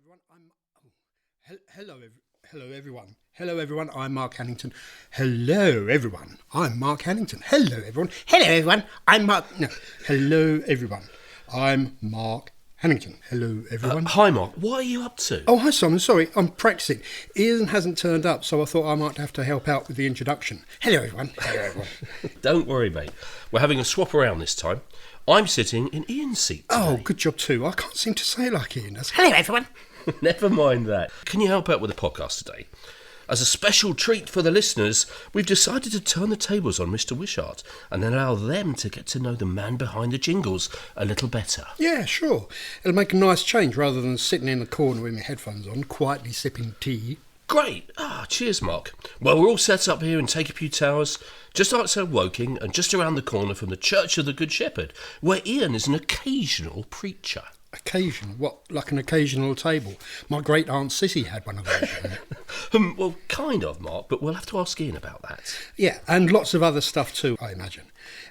everyone. Hello, everyone. Hello, everyone. I'm Mark Hannington. Hello, everyone. I'm Mark Hannington. Hello, everyone. Hello, everyone. I'm Mark. No. Hello, everyone. I'm Mark Hannington. Hello, everyone. Hi, Mark. What are you up to? Oh, hi, Simon. Sorry, I'm practicing. Ian hasn't turned up, so I thought I might have to help out with the introduction. Hello, everyone. Hello, everyone. Don't worry, mate. We're having a swap around this time. I'm sitting in Ian's seat today. Oh, good job too. I can't seem to say it like Ian does. Hello, everyone. Never mind that. Can you help out with the podcast today? As a special treat for the listeners, we've decided to turn the tables on Mr. Wishart and allow them to get to know the man behind the jingles a little better. Yeah, sure. It'll make a nice change rather than sitting in the corner with my headphones on, quietly sipping tea. Great. Cheers, Mark. Well, we're all set up here in Take a Pew Towers, just outside Woking and just around the corner from the Church of the Good Shepherd, where Ian is an occasional preacher. Occasional? What, like an occasional table? My great aunt Sissy had one of those. Well, kind of, Mark, but we'll have to ask Ian about that. Yeah, and lots of other stuff too, I imagine.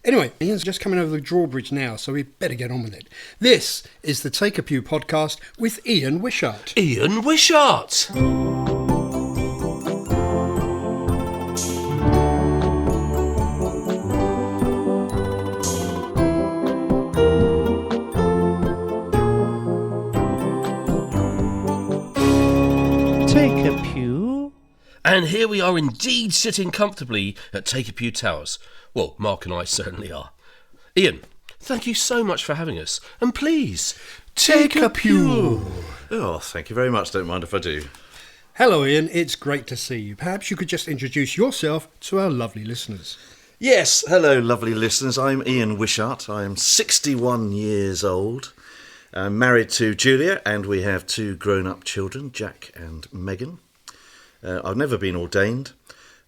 Anyway, Ian's just coming over the drawbridge now, so we better get on with it. This is the Take a Pew podcast with Ian Wishart. Ian Wishart! Take a pew. And here we are indeed sitting comfortably at Take a Pew Towers. Well, Mark and I certainly are. Ian, thank you so much for having us. And please, take a pew. Oh, thank you very much. Don't mind if I do. Hello, Ian. It's great to see you. Perhaps you could just introduce yourself to our lovely listeners. Yes, hello, lovely listeners. I'm Ian Wishart. I'm 61 years old. I'm married to Julia, and we have two grown-up children, Jack and Megan. I've never been ordained,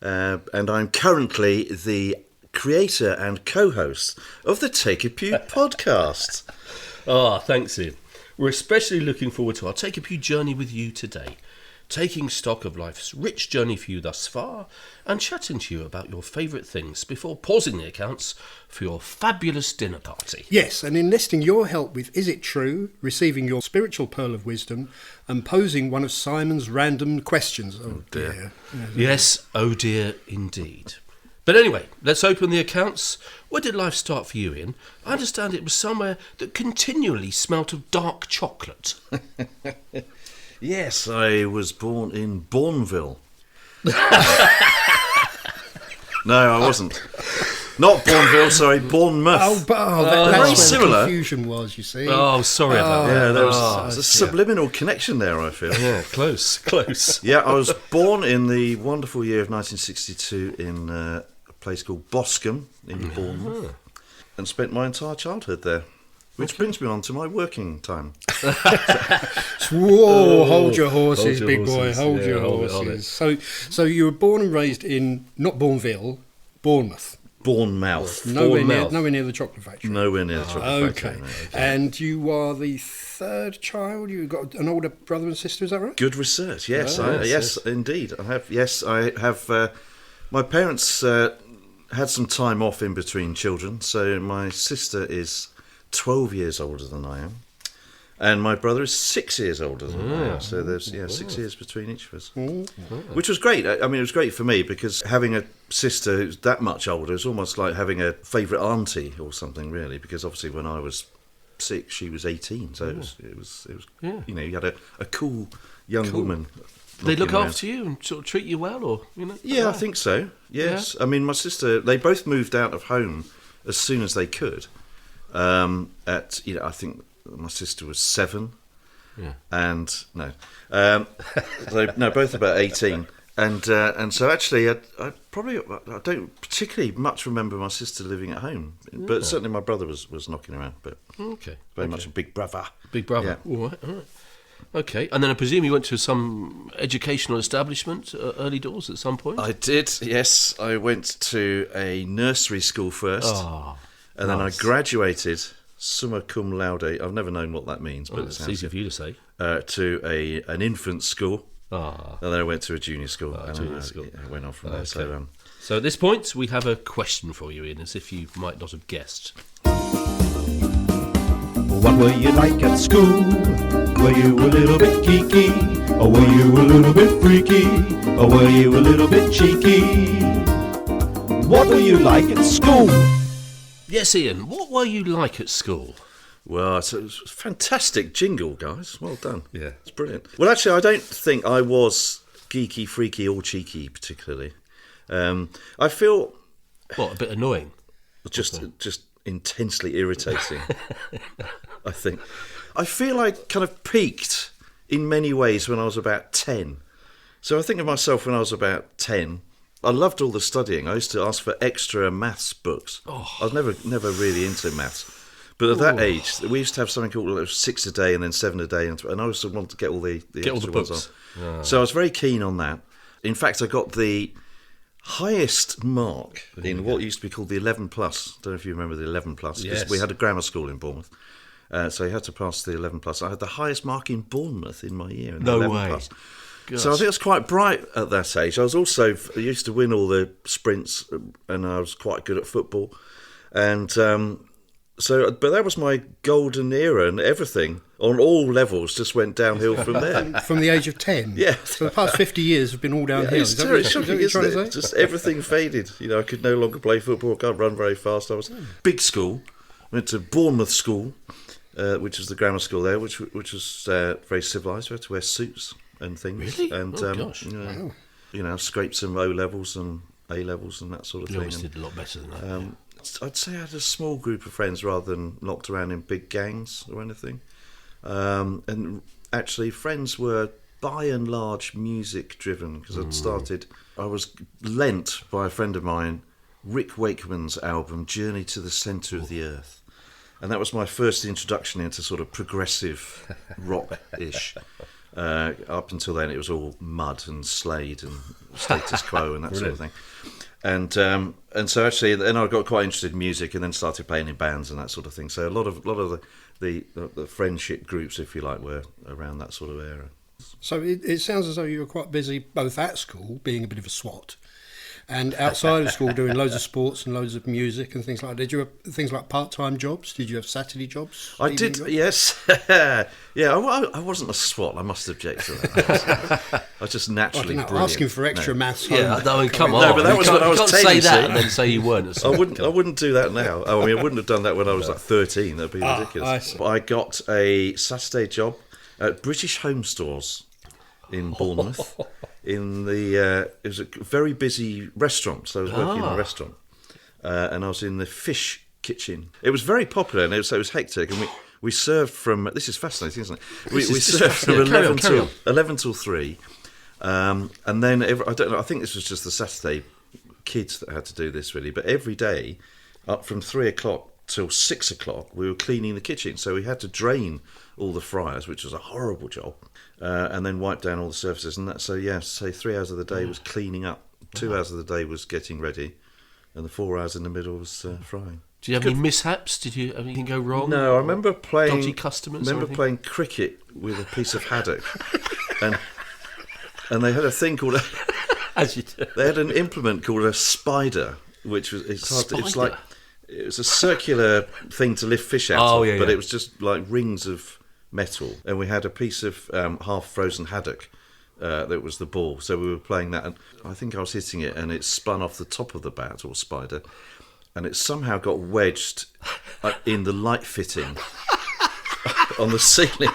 and I'm currently the creator and co-host of the Take a Pew podcast. Thanks, Ian. We're especially looking forward to our Take a Pew journey with you today, taking stock of life's rich journey for you thus far, and chatting to you about your favourite things before pausing the accounts for your fabulous dinner party. Yes, and enlisting your help with Is It True, receiving your spiritual pearl of wisdom, and posing one of Simon's random questions. Oh dear. Yes, oh dear, indeed. But anyway, let's open the accounts. Where did life start for you, Ian? I understand it was somewhere that continually smelt of dark chocolate. Yes, I was born in Bourneville. No, I wasn't. Not Bourneville, sorry, Bournemouth. That's very where similar. the confusion was, you see. Oh, sorry about that. Yeah, there was a subliminal connection there, I feel. Yeah, close. Yeah, I was born in the wonderful year of 1962 in a place called Boscombe in Bournemouth, and spent my entire childhood there. Which brings me on to my working time. Whoa, hold your horses, hold your big boy, horses. hold Yeah, your hold it. horses. So you were born and raised in, not Bourneville, Bournemouth. Bournemouth. Nowhere Bournemouth. near the chocolate factory. Nowhere near the chocolate factory. Okay. No. And you are the third child? You've got an older brother and sister, is that right? Good research, yes. Oh, yes, indeed. I have. My parents had some time off in between children, so my sister is 12 years older than I am, and my brother is 6 years older than I am. So there's 6 years between each of us, which was great. I mean, it was great for me because having a sister who's that much older is almost like having a favourite auntie or something, really. Because obviously, when I was 6, she was 18, so it was. Yeah. You know, you had a cool young woman. They look knocking around. after you and sort of treat you well, or Yeah, I think so. Yes, I mean, my sister. They both moved out of home as soon as they could. I think my sister was 7, and both about 18, and so actually, I don't particularly much remember my sister living at home, but certainly my brother was knocking around, but very much a big brother. Big brother. Yeah. All right. Okay, and then I presume you went to some educational establishment, early doors at some point? I did, yes. I went to a nursery school first. And then I graduated summa cum laude. I've never known what that means, but it's easy for you to say. To an infant school. And then I went to a junior school. I went on from there. So at this point, we have a question for you, Ian, as if you might not have guessed. What were you like at school? Were you a little bit geeky? Or were you a little bit freaky? Or were you a little bit cheeky? What were you like at school? Yes, Ian, what were you like at school? Well, it's a fantastic jingle, guys. Well done. Yeah, it's brilliant. Well, actually, I don't think I was geeky, freaky, or cheeky particularly. I feel What, a bit annoying? just intensely irritating. I think I feel I kind of peaked in many ways when I was about 10. So I think of myself when I was about 10. I loved all the studying. I used to ask for extra maths books. I was never really into maths. But at that age, we used to have something called 6 a day and then 7 a day. And I always wanted to get all the extra ones on. So I was very keen on that. In fact, I got the highest mark in what used to be called the 11 plus. Don't know if you remember the 11 plus. Yes. We had a grammar school in Bournemouth. So you had to pass the 11 plus. I had the highest mark in Bournemouth in my year. In the 11 way. Plus. Gosh. So I think I was quite bright at that age. I used to win all the sprints, and I was quite good at football. And but that was my golden era, and everything on all levels just went downhill from there. From the age of 10? Yeah. So the past 50 years have been all downhill. It's Is that very what shocking, you're isn't trying it? to say? Just everything faded. I could no longer play football. I can't run very fast. I was big school. Went to Bournemouth School, which was the grammar school there, which was very civilised. We had to wear suits and things. Really? And Gosh. scraped some O levels and A levels and that sort of You thing. always And, did a lot better than that. I'd say I had a small group of friends rather than locked around in big gangs or anything. And actually, friends were by and large music driven because I was lent by a friend of mine Rick Wakeman's album Journey to the Centre of the Earth. And that was my first introduction into sort of progressive rock-ish. Up until then, it was all Mud and Slade and Status Quo and that sort of thing. And so actually, then I got quite interested in music, and then started playing in bands and that sort of thing. So a lot of the friendship groups, if you like, were around that sort of era. So it sounds as though you were quite busy both at school, being a bit of a swat, and outside of school doing loads of sports and loads of music and things like that. Did you have things like part-time jobs? Did you have Saturday jobs? I evening did, jobs? yes. Yeah, I wasn't a swat, I must object to that. I was just naturally brilliant. Asking for extra maths. Yeah, no, come on. No, but that was when I was 10, say you that see. and then say you weren't. At I school. wouldn't do that now. I mean, I wouldn't have done that when I was like 13. That'd be ridiculous. I see. But I got a Saturday job at British Home Stores in Bournemouth. It was a very busy restaurant, so I was working in a restaurant, and I was in the fish kitchen. It was very popular, and it was hectic, and we served from. This is fascinating, isn't it? We served from 11 till 3, and then I don't know. I think this was just the Saturday kids that had to do this really, but every day, up from 3 o'clock till 6 o'clock, we were cleaning the kitchen, so we had to drain all the fryers, which was a horrible job. And then wipe down all the surfaces and that. So say 3 hours of the day was cleaning up, 2 hours of the day was getting ready, and the 4 hours in the middle was frying. Did you have any mishaps? Did you have anything go wrong? No, I remember playing dodgy customers. playing cricket with a piece of haddock, and they had a thing called As you do. they had an implement called a spider, which was it was a circular thing to lift fish out of, but it was just like rings of metal, and we had a piece of half-frozen haddock that was the ball, so we were playing that, and I think I was hitting it, and it spun off the top of the bat or spider, and it somehow got wedged in the light fitting on the ceiling,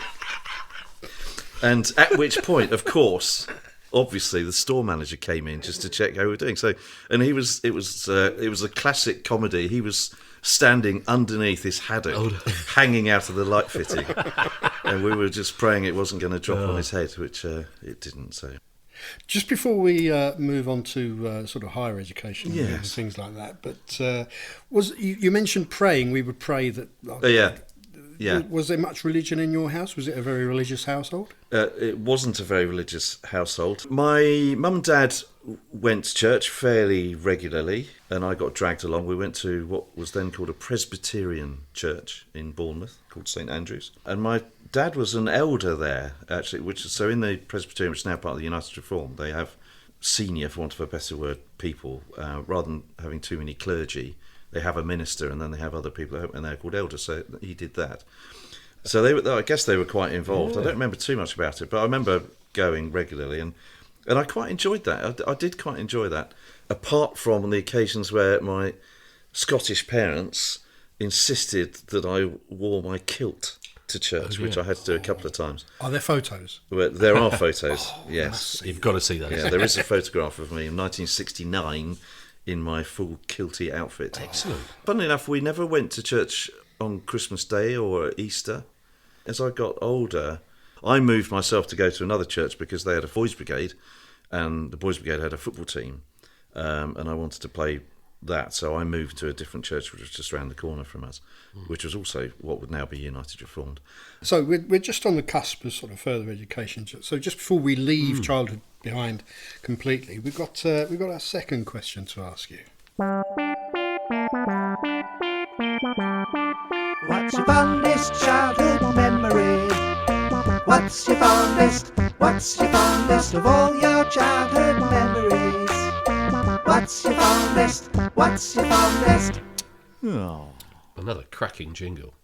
and at which point, of course, obviously the store manager came in just to check how we were doing. So, and it was a classic comedy. He was standing underneath this haddock, hanging out of the light fitting, and we were just praying it wasn't going to drop on his head, which it didn't. So, Just before we move on to sort of higher education and Yes. things like that, but you mentioned praying. We would pray that. Yeah. Was there much religion in your house? Was it a very religious household? It wasn't a very religious household. My mum and dad went to church fairly regularly, and I got dragged along. We went to what was then called a Presbyterian church in Bournemouth, called St Andrews. And my dad was an elder there, actually, so in the Presbyterian, which is now part of the United Reformed, they have senior, for want of a better word, people, rather than having too many clergy. They have a minister, and then they have other people, and they're called elders. So he did that, So I guess they were quite involved. I don't remember too much about it, but I remember going regularly, and I quite enjoyed that. I did quite enjoy that, apart from the occasions where my Scottish parents insisted that I wore my kilt to church, which I had to do a couple of times. Are there photos? Well, there are photos, yes. You've got to see that. Yeah, there is a photograph of me in 1969 in my full kilty outfit. Excellent. Funnily enough, we never went to church on Christmas Day or Easter. As I got older, I moved myself to go to another church because they had a boys' brigade, and the boys' brigade had a football team, and I wanted to play that, so I moved to a different church which was just around the corner from us, which was also what would now be United Reformed. So we're just on the cusp of sort of further education. So just before we leave childhood behind completely, we've got our second question to ask you. What's your fondest childhood memory? What's your fondest of all your childhood memories? What's your fondest? Oh. Another cracking jingle.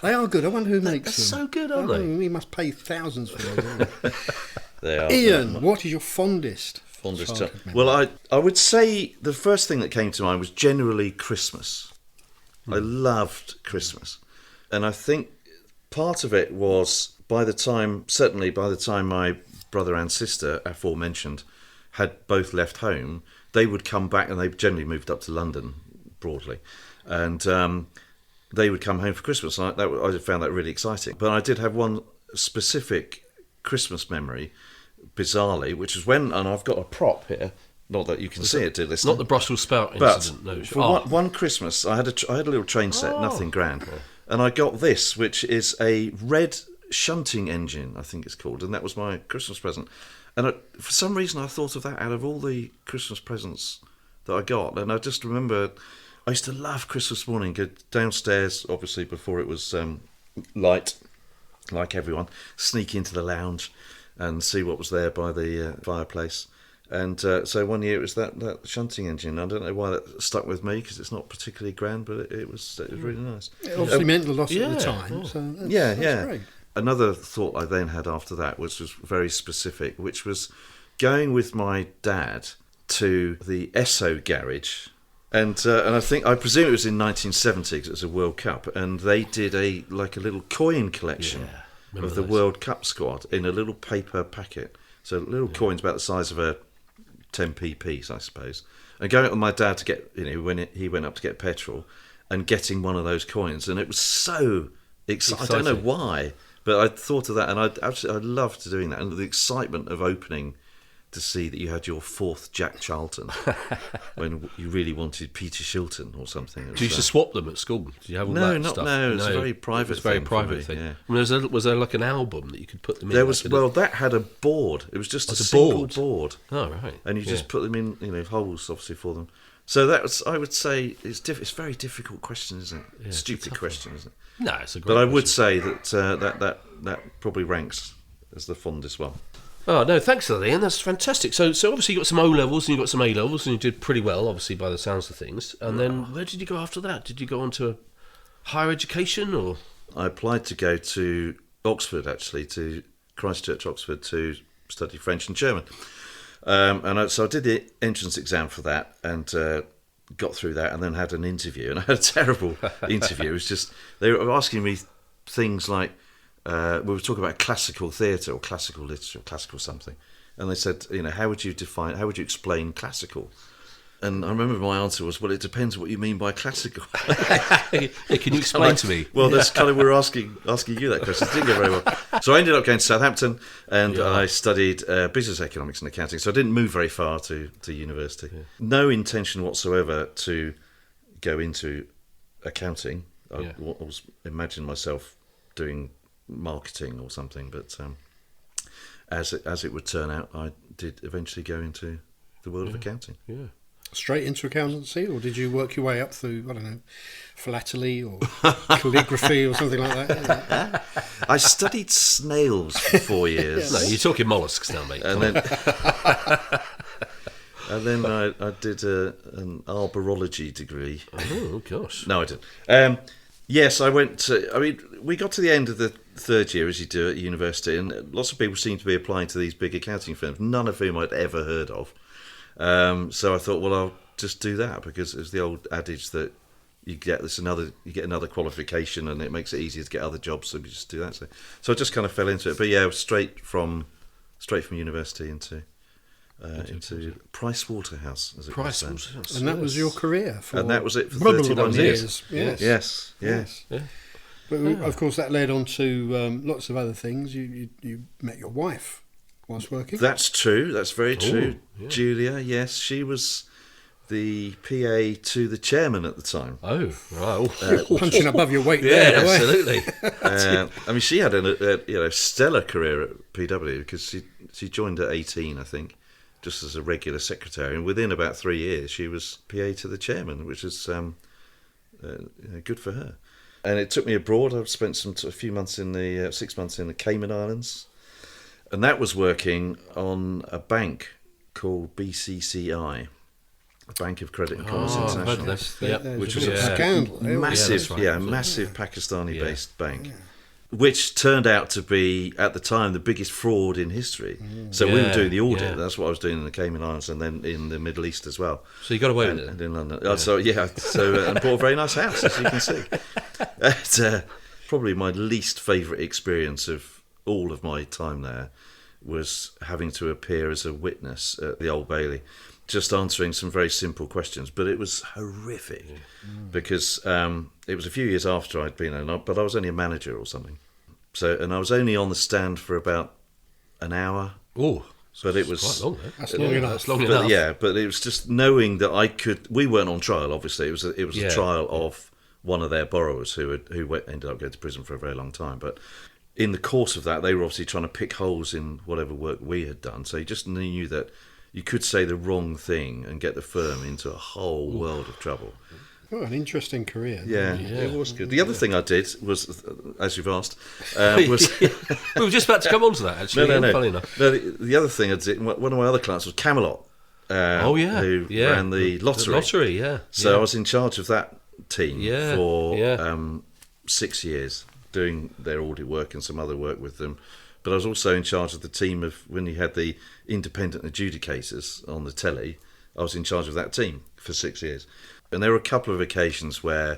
They are good. I wonder who makes They're them. so good, aren't they? We must pay thousands for them. They are. Ian, what is your fondest childhood memory? Well, I would say the first thing that came to mind was generally Christmas. I loved Christmas, and I think part of it was by the time my brother and sister, aforementioned, had both left home, they would come back, and they generally moved up to London broadly, and they would come home for Christmas. And I found that really exciting. But I did have one specific Christmas memory, bizarrely, which was when, and I've got a prop here, not that you can see it, dear listener. Not the Brussels spout But incident. No. for one Christmas, I had a little train set, nothing grand, and I got this, which is a red shunting engine, I think it's called, and that was my Christmas present. And for some reason, I thought of that out of all the Christmas presents that I got, and I just remember I used to love Christmas morning, go downstairs, obviously before it was light, like everyone, sneak into the lounge and see what was there by the fireplace. And so one year it was that shunting engine. I don't know why that stuck with me, because it's not particularly grand, but it was really nice. It obviously meant a lot at the time. So that's great. Another thought I then had after that was very specific, which was going with my dad to the Esso garage, and I presume it was in 1970 because it was a World Cup, and they did a little coin collection of the World Cup squad in a little paper packet. So little coins about the size of a 10p piece, I suppose. And going up with my dad to get, when he went up to get petrol, and getting one of those coins, and it was so exciting. I don't know why, but I thought of that, and I loved doing that, and the excitement of opening to see that you had your fourth Jack Charlton when you really wanted Peter Shilton or something. Did you used to swap them at school? Did you have all that stuff? No, it was a very private thing. It was a very private thing. Yeah. I mean, was there like an album that you could put them in? There was, that had a board. It was just a single board. Oh, right. And you just put them in, holes, obviously, for them. So that was, I would say, it's a very difficult question, isn't it? Yeah, stupid question, isn't it? No, it's a great But I question. would say that probably ranks as the fondest one. Oh, no, thanks for that, Ian. That's fantastic. So obviously you got some O-levels and you got some A-levels, and you did pretty well, obviously, by the sounds of things. And then where did you go after that? Did you go on to higher education, or...? I applied to go to Oxford, actually, to Christchurch, Oxford, to study French and German. So I did the entrance exam for that, and got through that, and then had an interview. And I had a terrible interview. It was just, they were asking me things like, we were talking about classical theatre or classical literature or classical something, and they said, how would you explain classical? And I remember my answer was, well, it depends what you mean by classical. Can you explain to me? Well, that's kind of, we're asking you that question. It didn't go very well. So I ended up going to Southampton, and I studied business economics and accounting. So I didn't move very far to university. Yeah. No intention whatsoever to go into accounting. I was imagining myself doing marketing or something, but as it would turn out, I did eventually go into the world of accounting. Yeah. Straight into accountancy, or did you work your way up through, I don't know, philately or calligraphy or something like that? I studied snails for 4 years. No, you're talking molluscs now, mate. And then I did an arborology degree. Oh, gosh. No, I didn't. Yes, I went to. I mean, we got to the end of the third year, as you do at university, and lots of people seem to be applying to these big accounting firms, none of whom I'd ever heard of. So I thought, well, I'll just do that, because it's the old adage that you get another qualification, and it makes it easier to get other jobs. So you just do that. So I just kind of fell into it. But yeah, straight from university into Price Waterhouse, as it was then. Waterhouse. And that was your career for And that was it for probably 31 years. Yes. Yes. Yeah. But of course, that led on to lots of other things. You met your wife whilst working. That's true. That's very true. yeah. Julia, yes, she was the PA to the chairman at the time. Oh, right. Punching above your weight Yeah, there. absolutely. I mean, she had a stellar career at PW, because she joined at 18, I think, just as a regular secretary, and within about 3 years she was PA to the chairman, which is good for her. And it took me abroad. I've spent a few months 6 months in the Cayman Islands, and that was working on a bank called BCCI, Bank of Credit and Commerce International, Which was a scandal. massive, Yeah, that's right. massive Pakistani-based bank, which turned out to be at the time the biggest fraud in history. So we were doing the audit. Yeah. That's what I was doing in the Cayman Islands, and then in the Middle East as well. So you got away with And it? in London. And bought a very nice house, as you can see. It's probably my least favourite experience of all of my time there was having to appear as a witness at the Old Bailey, just answering some very simple questions. But it was horrific, because it was a few years after I'd been there, but I was only a manager or something. And I was only on the stand for about an hour. Oh, but it was quite long, though. That's long enough. That's long but enough. yeah, but it was just knowing that I could. We weren't on trial, obviously. It was a trial of one of their borrowers who ended up going to prison for a very long time. But in the course of that, they were obviously trying to pick holes in whatever work we had done. So you just knew that you could say the wrong thing and get the firm into a whole world of trouble. Oh, an interesting career. Yeah, it was good. The other thing I did was, as you've asked, was We were just about to come on to that, actually. no. Funny enough. No, the other thing I did, one of my other clients was Camelot. Who ran the lottery. The lottery, yeah. So I was in charge of that team for Yeah. 6 years, doing their audit work and some other work with them. But I was also in charge of the team of when you had the independent adjudicators on the telly. I was in charge of that team for 6 years. And there were a couple of occasions where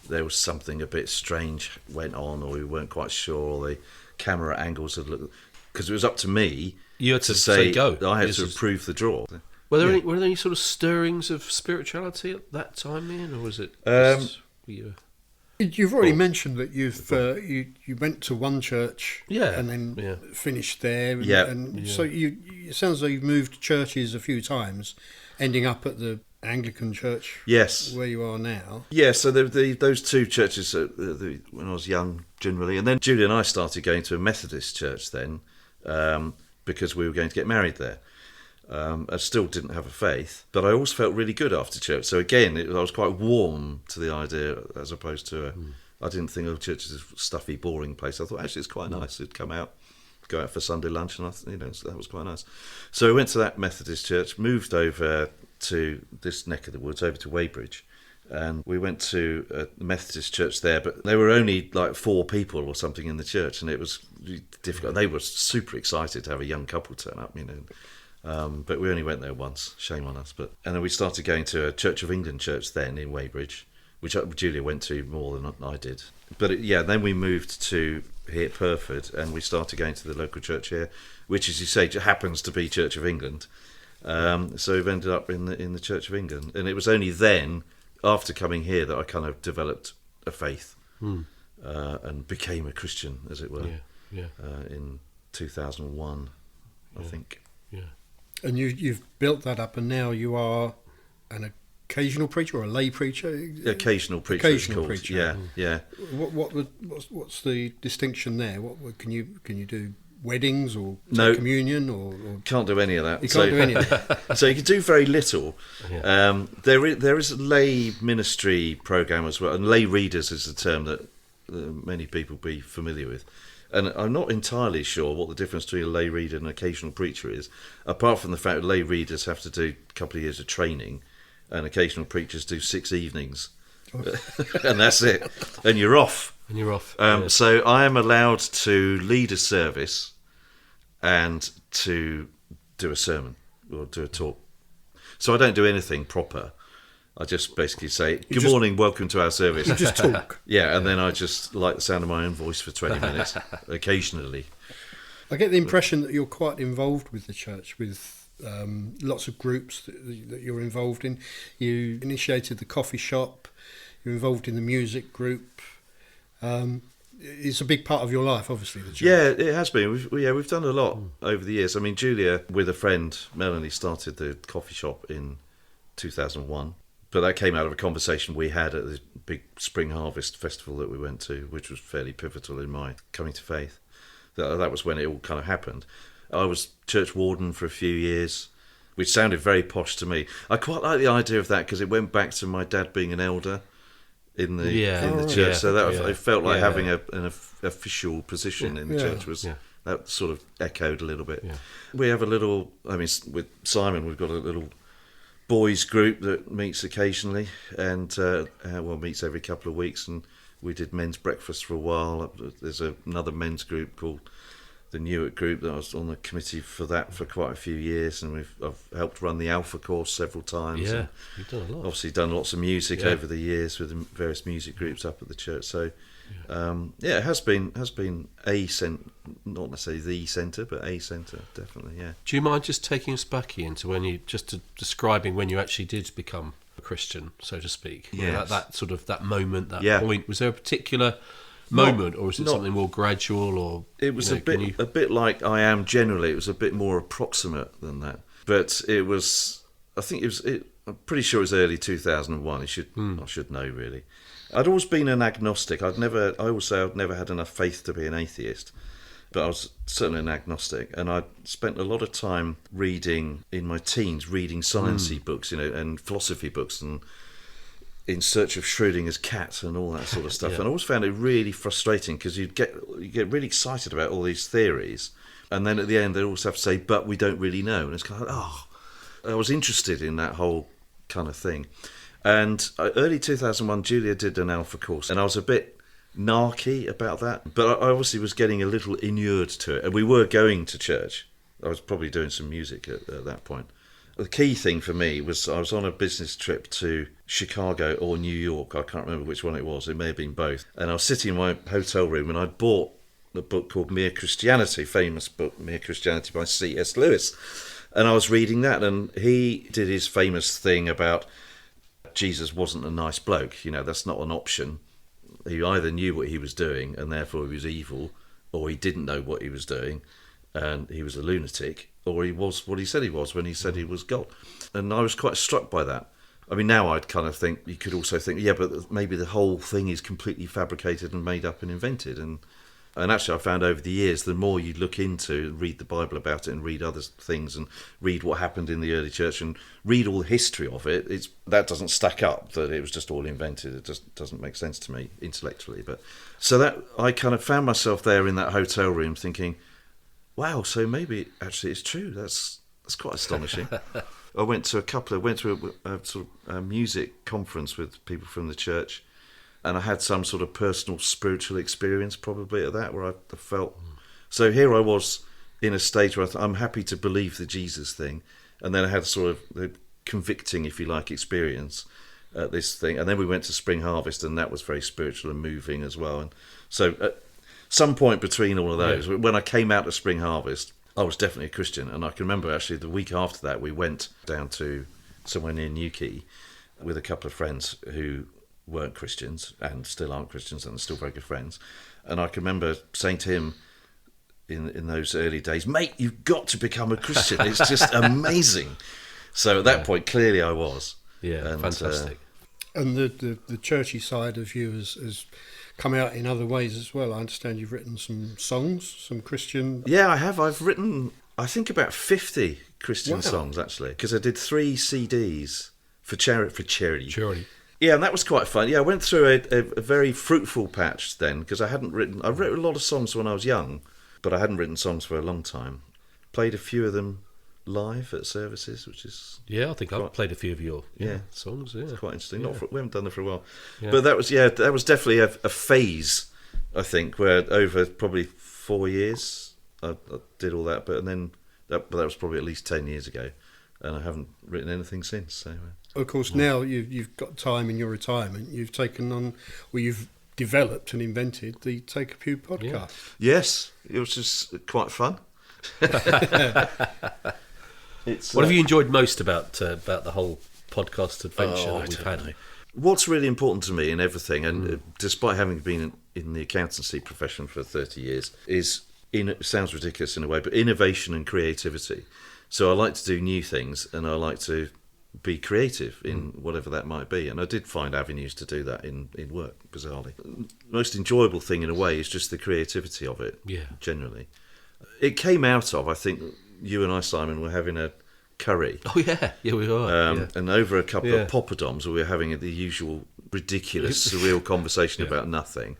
there was something a bit strange went on, or we weren't quite sure, or the camera angles had looked, because it was up to me You had to say go. I had This to is- approve the draw. Were there any sort of stirrings of spirituality at that time, Ian, or was it? You've already mentioned that you went to one church and then finished there. So it sounds like you've moved churches a few times, ending up at the Anglican church. Yes, where you are now. Yeah, so those two churches when I was young, generally, and then Julie and I started going to a Methodist church then, because we were going to get married there. I still didn't have a faith, but I always felt really good after church. So again, I was quite warm to the idea, as opposed to I didn't think church is a stuffy, boring place. I thought actually it's quite nice. It'd go out for Sunday lunch, and so that was quite nice. So we went to that Methodist church, moved over to this neck of the woods, over to Weybridge, and we went to a Methodist church there, but there were only like 4 people or something in the church, and it was really difficult. They were super excited to have a young couple turn up, but we only went there once. Shame on us. And then we started going to a Church of England church then in Weybridge, which Julia went to more than I did. But then we moved to here at Purford, and we started going to the local church here, which, as you say, happens to be Church of England. So we've ended up in the Church of England, and it was only then, after coming here, that I kind of developed a faith and became a Christian, as it were. In 2001, I think. Yeah. And you've built that up, and now you are an occasional preacher or a lay preacher. Occasional preacher. Occasional preacher. Yeah. What's the distinction there? What can you do? Weddings or No. communion or Can't do any of that. You can't do any of that. So you can do very little. There is a lay ministry program as well, and lay readers is a term that many people be familiar with. And I'm not entirely sure what the difference between a lay reader and an occasional preacher is, apart from the fact that lay readers have to do a couple of years of training, and occasional preachers do 6 evenings and that's it. And you're off. And you're off. So I am allowed to lead a service and to do a sermon or do a talk. So I don't do anything proper. I just basically say, good morning, welcome to our service. You just talk. Yeah, and then I just like the sound of my own voice for 20 minutes, occasionally. I get the impression that you're quite involved with the church, with lots of groups that you're involved in. You initiated the coffee shop, you're involved in the music group. It's a big part of your life, obviously, the church. Yeah, it has been. We've done a lot over the years. I mean, Julia, with a friend, Melanie, started the coffee shop in 2001. But that came out of a conversation we had at the big Spring Harvest festival that we went to, which was fairly pivotal in my coming to faith. That was when it all kind of happened. I was church warden for a few years, which sounded very posh to me. I quite like the idea of that because it went back to my dad being an elder in the church. Yeah. So that it felt like having an official position in the church was that sort of echoed a little bit. Yeah. We have a little. I mean, with Simon, we've got a little boys group that meets occasionally and meets every couple of weeks, and we did men's breakfast for a while. There's another men's group called the Newark group that I was on the committee for that for quite a few years, and I've helped run the Alpha course several times. Yeah, you've done a lot. Obviously done lots of music over the years with the various music groups up at the church. So it has been a centre, not necessarily the centre, but a centre, definitely. Yeah. Do you mind just taking us back into describing when you actually did become a Christian, so to speak? Yes. That sort of that moment, that Yeah. point. Was there a particular moment, or was it something more gradual? Or it was a bit like I am generally. It was a bit more approximate than that, but it was. I think it was. I'm pretty sure it was early 2001. I should know really. I'd always been an agnostic. I always say I'd never had enough faith to be an atheist, but I was certainly an agnostic. And I spent a lot of time reading in my teens, reading sciencey books, and philosophy books, and In Search of Schrodinger's Cat and all that sort of stuff. And I always found it really frustrating because you get really excited about all these theories, and then at the end they always have to say, "But we don't really know." And it's kind of I was interested in that whole kind of thing. And early 2001, Julia did an Alpha course, and I was a bit narky about that, but I obviously was getting a little inured to it. And we were going to church. I was probably doing some music at that point. The key thing for me was I was on a business trip to Chicago or New York. I can't remember which one it was. It may have been both. And I was sitting in my hotel room, and I bought a book called Mere Christianity, famous book, Mere Christianity by C.S. Lewis. And I was reading that, and he did his famous thing about Jesus wasn't a nice bloke. That's not an option. He either knew what he was doing and therefore he was evil, or he didn't know what he was doing and he was a lunatic, or he was what he said he was when he said he was God. And I was quite struck by that. I mean, now I'd kind of think, you could also think, but maybe the whole thing is completely fabricated and made up and invented. And actually, I found over the years, the more you look into, read the Bible about it and read other things and read what happened in the early church and read all the history of it, that doesn't stack up, that it was just all invented. It just doesn't make sense to me intellectually. But so that I kind of found myself there in that hotel room thinking, wow, so maybe actually it's true. That's quite astonishing. I went to a sort of music conference with people from the church, and I had some sort of personal spiritual experience probably at that, where I felt. So here I was in a stage where I'm happy to believe the Jesus thing, and then I had sort of the convicting, if you like, experience at this thing. And then we went to Spring Harvest, and that was very spiritual and moving as well. And so at some point between all of those, when I came out of Spring Harvest, I was definitely a Christian. And I can remember actually the week after that, we went down to somewhere near Newquay with a couple of friends who weren't Christians and still aren't Christians and are still very good friends. And I can remember saying to him in those early days, "Mate, you've got to become a Christian. It's just amazing." So at that point, clearly I was. Yeah, and, fantastic. And the churchy side of you has come out in other ways as well. I understand you've written some songs, some Christian... Yeah, I have. I've written, I think, about 50 Christian songs, actually, because I did 3 CDs for charity. Yeah, and that was quite fun. Yeah, I went through a very fruitful patch then, because I wrote a lot of songs when I was young, but I hadn't written songs for a long time. Played a few of them live at services, which is Yeah, I think I've played a few of your songs. Yeah, quite interesting. Yeah. We haven't done it for a while, Yeah. but that was definitely a phase, I think, where over probably 4 years I did all that, but then that was probably at least 10 years ago, and I haven't written anything since. So, Of course, now you've got time in your retirement. You've taken on, or you've developed and invented the Take a Pew podcast. yes, it was just quite fun. What have you enjoyed most about the whole podcast adventure I that we've don't had? know. What's really important to me in everything, and despite having been in the accountancy profession for 30 years, is, it sounds ridiculous in a way, but innovation and creativity. So I like to do new things, and I like to be creative in whatever that might be. And I did find avenues to do that in work, bizarrely. The most enjoyable thing, in a way, is just the creativity of it, generally. It came out of, I think, you and I, Simon, were having a curry. Oh, yeah, we are. And over a couple of poppadoms, we were having the usual ridiculous, surreal conversation about nothing.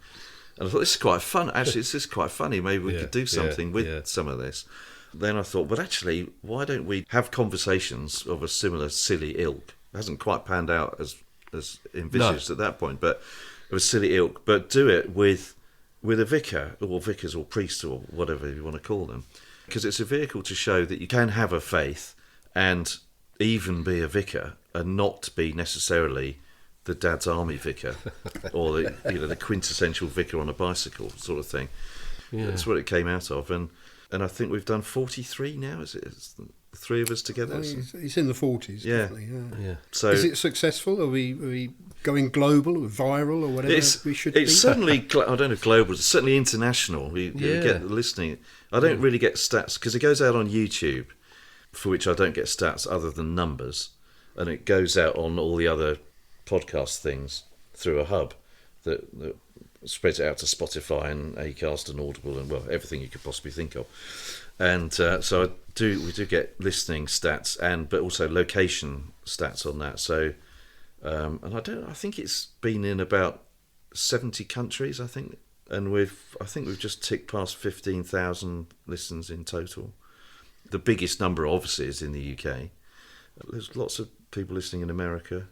And I thought, this is quite fun. Actually, this is quite funny. Maybe we could do something with some of this. Then I thought, but actually, why don't we have conversations of a similar silly ilk? It hasn't quite panned out as envisaged at that point, but of a silly ilk. But do it with a vicar, or vicars, or priests, or whatever you want to call them. Because it's a vehicle to show that you can have a faith and even be a vicar and not be necessarily the Dad's Army vicar or the quintessential vicar on a bicycle sort of thing. Yeah. That's what it came out of, and I think we've done 43 now. Is it? It's the three of us together. Well, it's in the 40s, definitely. Yeah. So is it successful? Are we going global or viral or whatever we should be? It's certainly, I don't know if global, it's certainly international. We get listening. I don't really get stats because it goes out on YouTube, for which I don't get stats other than numbers, and it goes out on all the other podcast things through a hub that spreads it out to Spotify and Acast and Audible and, well, everything you could possibly think of. And so we do get listening stats, but also location stats on that. So and I think it's been in about 70 countries, I think, and I think we've just ticked past 15,000 listens in total. The biggest number, obviously, is in the UK. There's lots of people listening in America.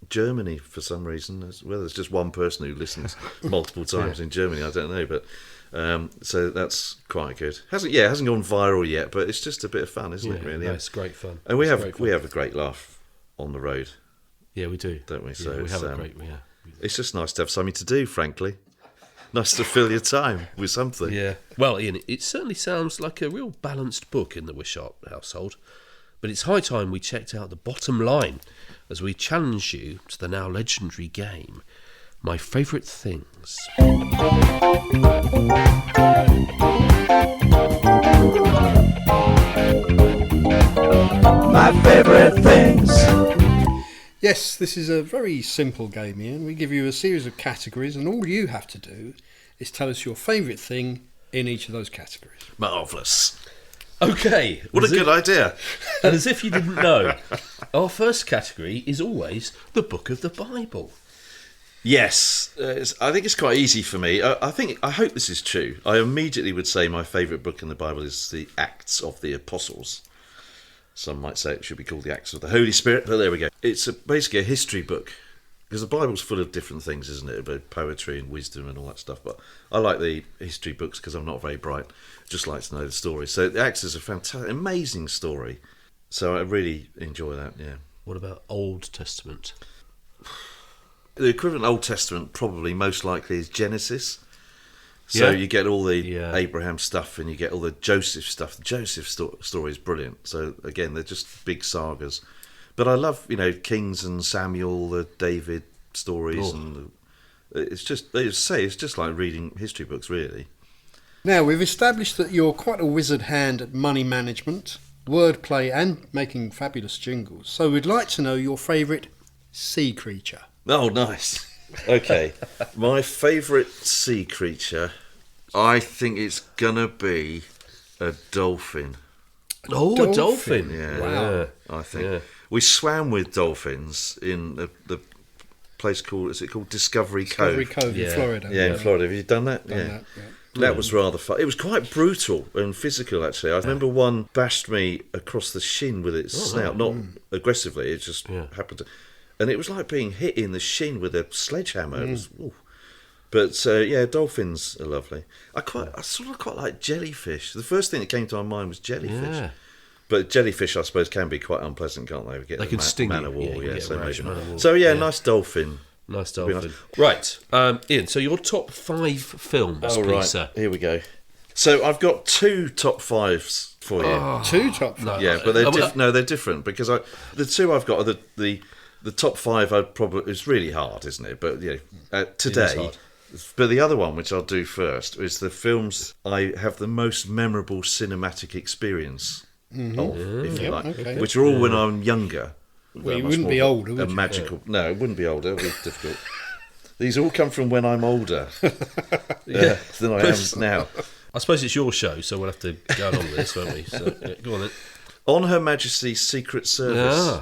Germany, for some reason, whether there's just one person who listens multiple times in Germany, I don't know, but so that's quite good. Hasn't gone viral yet, but it's just a bit of fun, isn't it? Really, it's great fun. And we have a great laugh on the road. Yeah, we do, don't we? Yeah, so we have a great. Yeah, it's just nice to have something to do. Frankly, nice to fill your time with something. Yeah. Well, Ian, it certainly sounds like a real balanced book in the Wishart household. But it's high time we checked out the bottom line as we challenge you to the now legendary game, My Favourite Things. My favourite things. Yes, this is a very simple game, Ian. We give you a series of categories, and all you have to do is tell us your favourite thing in each of those categories. Marvellous. Okay. What a good idea. And as if you didn't know, our first category is always the book of the Bible. Yes, I think it's quite easy for me. I hope this is true. I immediately would say my favourite book in the Bible is the Acts of the Apostles. Some might say it should be called the Acts of the Holy Spirit, but there we go. It's basically a history book, because the Bible's full of different things, isn't it? About poetry and wisdom and all that stuff. But I like the history books because I'm not very bright. Just like to know the story. So the Acts is a fantastic, amazing story. So I really enjoy that. Yeah. What about Old Testament? The equivalent Old Testament probably most likely is Genesis. So you get all the Abraham stuff and you get all the Joseph stuff. The Joseph story is brilliant. So again, they're just big sagas. But I love, Kings and Samuel, the David stories, and it's just like reading history books, really. Now, we've established that you're quite a wizard hand at money management, wordplay, and making fabulous jingles. So we'd like to know your favourite sea creature. Oh, nice. Okay. My favourite sea creature, I think it's going to be a dolphin. Oh, a dolphin. Yeah. Wow. I think. Yeah. We swam with dolphins in the place called Discovery Cove? Discovery Cove in Florida. Yeah, in Florida. Have you done that? Done that, yeah. That was rather fun. It was quite brutal and physical, actually. I remember one bashed me across the shin with its snout, not aggressively, it just happened to... And it was like being hit in the shin with a sledgehammer. It was, but, dolphins are lovely. I sort of quite like jellyfish. The first thing that came to my mind was jellyfish. Yeah. But jellyfish, I suppose, can be quite unpleasant, can't they? They can sting you. Nice dolphin. Nice dolphin. Right, Ian, so your top 5 films, please, sir. Here we go. So I've got 2 top 5s for you. 2 top 5? Yeah, but they're different, because the 2 I've got are the top 5. I'd probably... It's really hard, isn't it? But today... But the other one, which I'll do first, is the films I have the most memorable cinematic experience of, if you like, which are all when I'm younger. Well, you wouldn't be older, would you? Magical. No, it wouldn't be older. It would be difficult. These all come from when I'm older than I am now. I suppose it's your show, so we'll have to go along with this, won't we? So, go on then. On Her Majesty's Secret Service.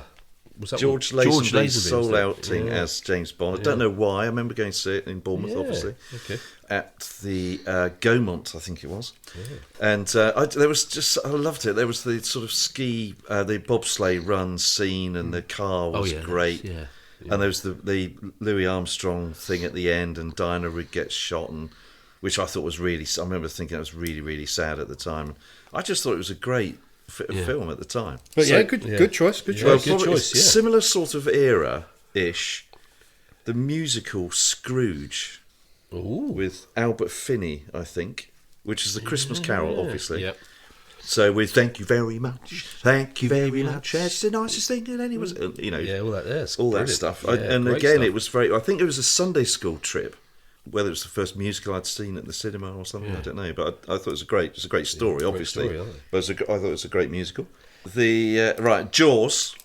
Was that George Lazenby's sole outing as James Bond. I don't know why. I remember going to see it in Bournemouth, obviously, at the Gaumont, I think it was. And there was just... I loved it. There was the sort of the bobsleigh run scene, and the car was great. Yeah. And there was the Louis Armstrong thing at the end, and Diana Rigg gets shot, which I thought was really... I remember thinking that was really, really sad at the time. I just thought it was a great... film at the time. But good choice. Good choice. Similar sort of era-ish. The musical Scrooge with Albert Finney, I think, which is the Christmas Carol, obviously. Yep. So with "Thank you very much, thank you very much, that's the nicest thing that anyone's..." all that, all that stuff. And again, stuff. It was very... I think it was a Sunday school trip. Whether it was the first musical I'd seen at the cinema or something, I don't know. But I thought it was a great story, obviously. But I thought it was a great musical. Jaws.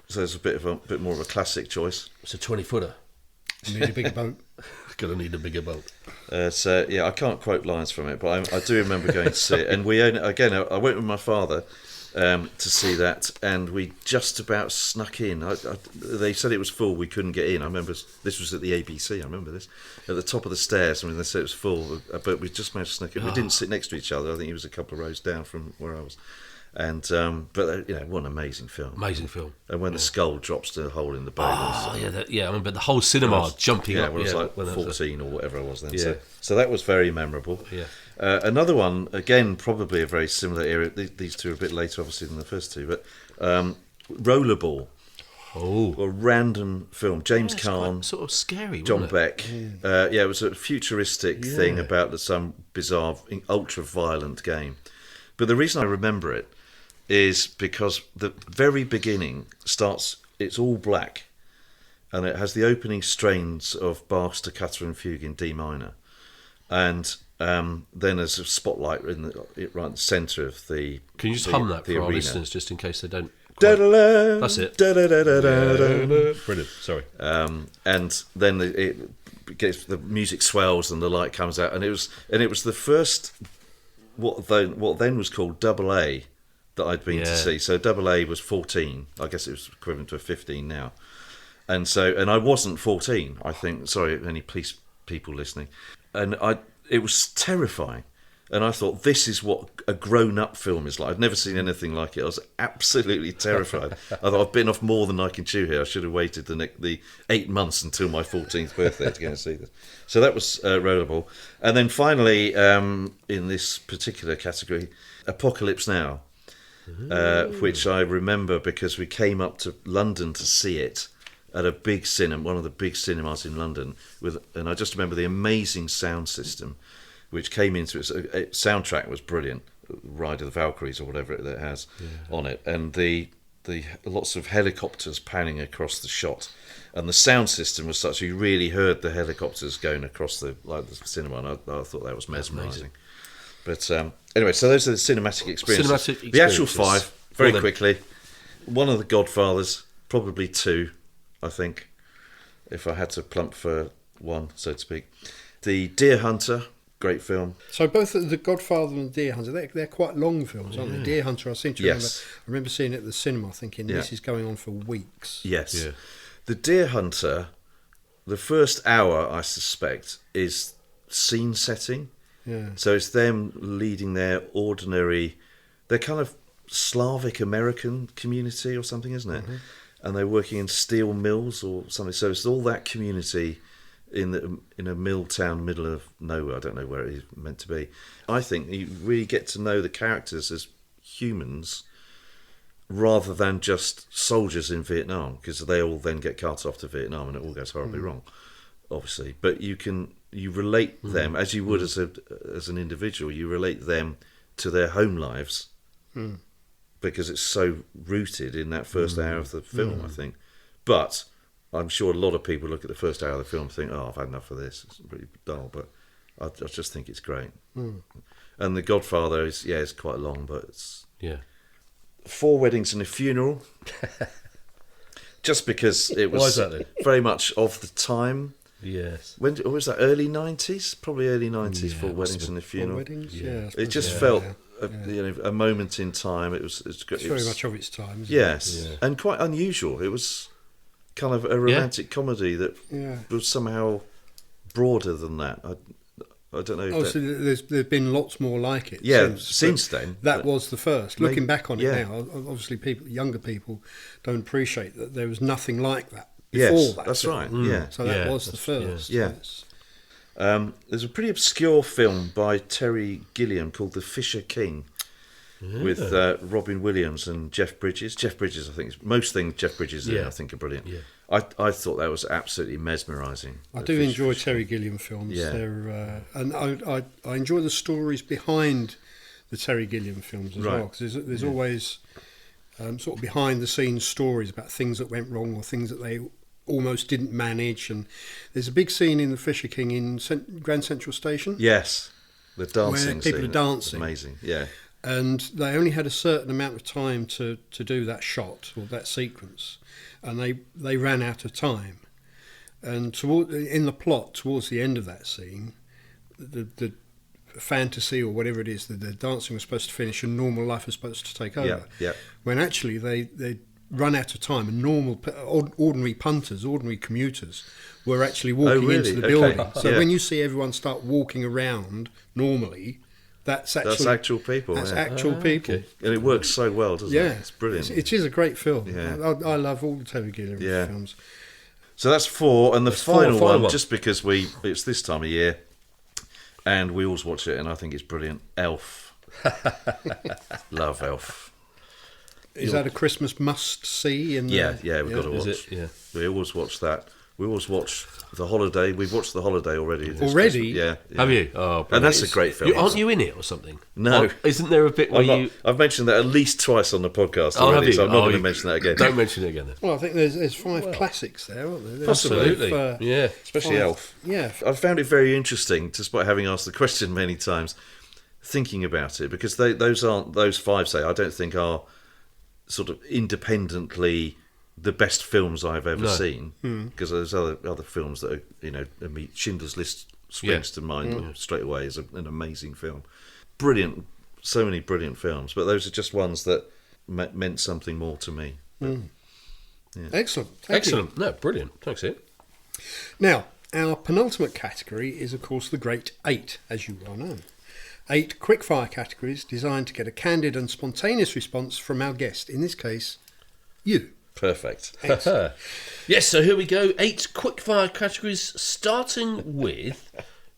So it's a bit more of a classic choice. It's a 20-footer. You need a bigger boat. Gonna need a bigger boat. I can't quote lines from it, but I do remember going to see it. And I went with my father to see that, and we just about snuck in. They said it was full, we couldn't get in. I remember this was at the ABC. I remember this at the top of the stairs. They said it was full, but we just managed to sneak in. We didn't sit next to each other. I think he was a couple of rows down from where I was. And what an amazing film! Amazing film. And when the skull drops to the hole in the boat. I remember the whole cinema jumping up. I was like 14 or whatever I was then. Yeah. So that was very memorable. Yeah. Another one, again, probably a very similar era. These two are a bit later, obviously, than the first two. But Rollerball. A random film. James Caan. Sort of scary. John Beck. It was a futuristic thing about some bizarre, ultra-violent game. But the reason I remember it is because the very beginning it's all black, and it has the opening strains of Bach's Toccata and Fugue in D minor, and then there's a spotlight right in the centre of the. Can you just hum that for our listeners, just in case they don't? That's it. Brilliant. Sorry. And then the music swells and the light comes out, and it was the first what then was called Double A that I'd been to see. So Double A was 14. I guess it was equivalent to a 15 now. And I wasn't 14, I think. Sorry, any police people listening. And it was terrifying. And I thought, this is what a grown-up film is like. I'd never seen anything like it. I was absolutely terrified. I thought, I've bitten off more than I can chew here. I should have waited the 8 months until my 14th birthday to go and see this. So that was Rollerball. And then finally, in this particular category, Apocalypse Now, which I remember because we came up to London to see it at a big cinema, one of the big cinemas in London, and I just remember the amazing sound system which came into its soundtrack was brilliant, Ride of the Valkyries or whatever it has on it, and the lots of helicopters panning across the shot, and the sound system was such you really heard the helicopters going across the cinema, and I thought that was mesmerising. But anyway, so those are the cinematic experiences. The actual 5, very quickly. One of the Godfathers, probably 2, I think, if I had to plump for one, so to speak. The Deer Hunter, great film. So both The Godfather and The Deer Hunter, they're quite long films, aren't they? Deer Hunter, I seem to remember. I remember seeing it at the cinema, thinking this is going on for weeks. Yes. Yeah. The Deer Hunter, the first hour, I suspect, is scene setting. Yeah. So it's them leading their kind of Slavic American community or something, isn't it? And they're working in steel mills or something. So it's all that community in a mill town, middle of nowhere. I don't know where it is meant to be. I think you really get to know the characters as humans rather than just soldiers in Vietnam, because they all then get carted off to Vietnam and it all goes horribly wrong, obviously. But you relate them as you would as an individual. You relate them to their home lives because it's so rooted in that first hour of the film, I think. But I'm sure a lot of people look at the first hour of the film and think, I've had enough of this. It's really dull, but I just think it's great. And The Godfather is quite long, but it's... Yeah. 4 Weddings and a Funeral. Just because it was Why is that then? very much of the time. Yes. When was that? Early 90s? Probably early 90s. Yeah, 4 Weddings and a Funeral. Weddings? It just felt a moment in time. It's very much of its time. Isn't Yes, it? and quite unusual. It was kind of a romantic comedy that was somehow broader than that. I don't know. So there's been lots more like it. Since then. That was the first. Looking back on it yeah. now, obviously younger people don't appreciate that there was nothing like that before that. That's film. right. Yeah. So that was the first. Yeah. There's a pretty obscure film by Terry Gilliam called The Fisher King with Robin Williams and Jeff Bridges. Jeff Bridges, I think, most things Jeff Bridges in, I think, are brilliant. Yeah. I thought that was absolutely mesmerising. I do enjoy Terry Gilliam films. Yeah. And I enjoy the stories behind the Terry Gilliam films as well, because there's always sort of behind the scenes stories about things that went wrong or things that they almost didn't manage. And there's a big scene in The Fisher King in Grand Central Station. Yes, the dancing where people scene. are dancing. Amazing, yeah. And they only had a certain amount of time to do that shot or that sequence, and they ran out of time. And in the plot, towards the end of that scene, the fantasy or whatever it is, that the dancing was supposed to finish and normal life was supposed to take over. Yeah. When actually they run out of time, and ordinary punters, ordinary commuters, were actually walking into the building. So when you see everyone start walking around normally, that's actual people. That's actual people. Okay. And it works so well, doesn't it? It's brilliant. It is a great film. Yeah. I love all the Terry Gilliam films. So that's 4, and the final one, just because it's this time of year, and we always watch it, and I think it's brilliant. Elf. Love Elf. Is that a Christmas must-see? Yeah, we've got to watch. Is it? Yeah. We always watch that. We always watch The Holiday. We've watched The Holiday already. Already? Yeah. Have you? Oh, and that's a great film. Aren't you in it or something? No. Isn't there a bit where I've mentioned that at least twice on the podcast already, so I'm not going to mention that again. Don't mention it again then. Well, I think there's 5 classics there, aren't there? There's Possibly. Yeah. Especially 5, Elf. Yeah. I found it very interesting, despite having asked the question many times, thinking about it, because those 5, say, I don't think are sort of independently the best films I've ever seen, because there's other films that are, Schindler's List springs to mind straight away as an amazing film. Brilliant, so many brilliant films, but those are just ones that meant something more to me. Excellent. Thank you. No, brilliant. Thanks, Ian. Now, our penultimate category is, of course, the Great 8, as you well know. 8 quickfire categories designed to get a candid and spontaneous response from our guest, in this case, you. Perfect. Yes, so here we go. 8 quickfire categories, starting with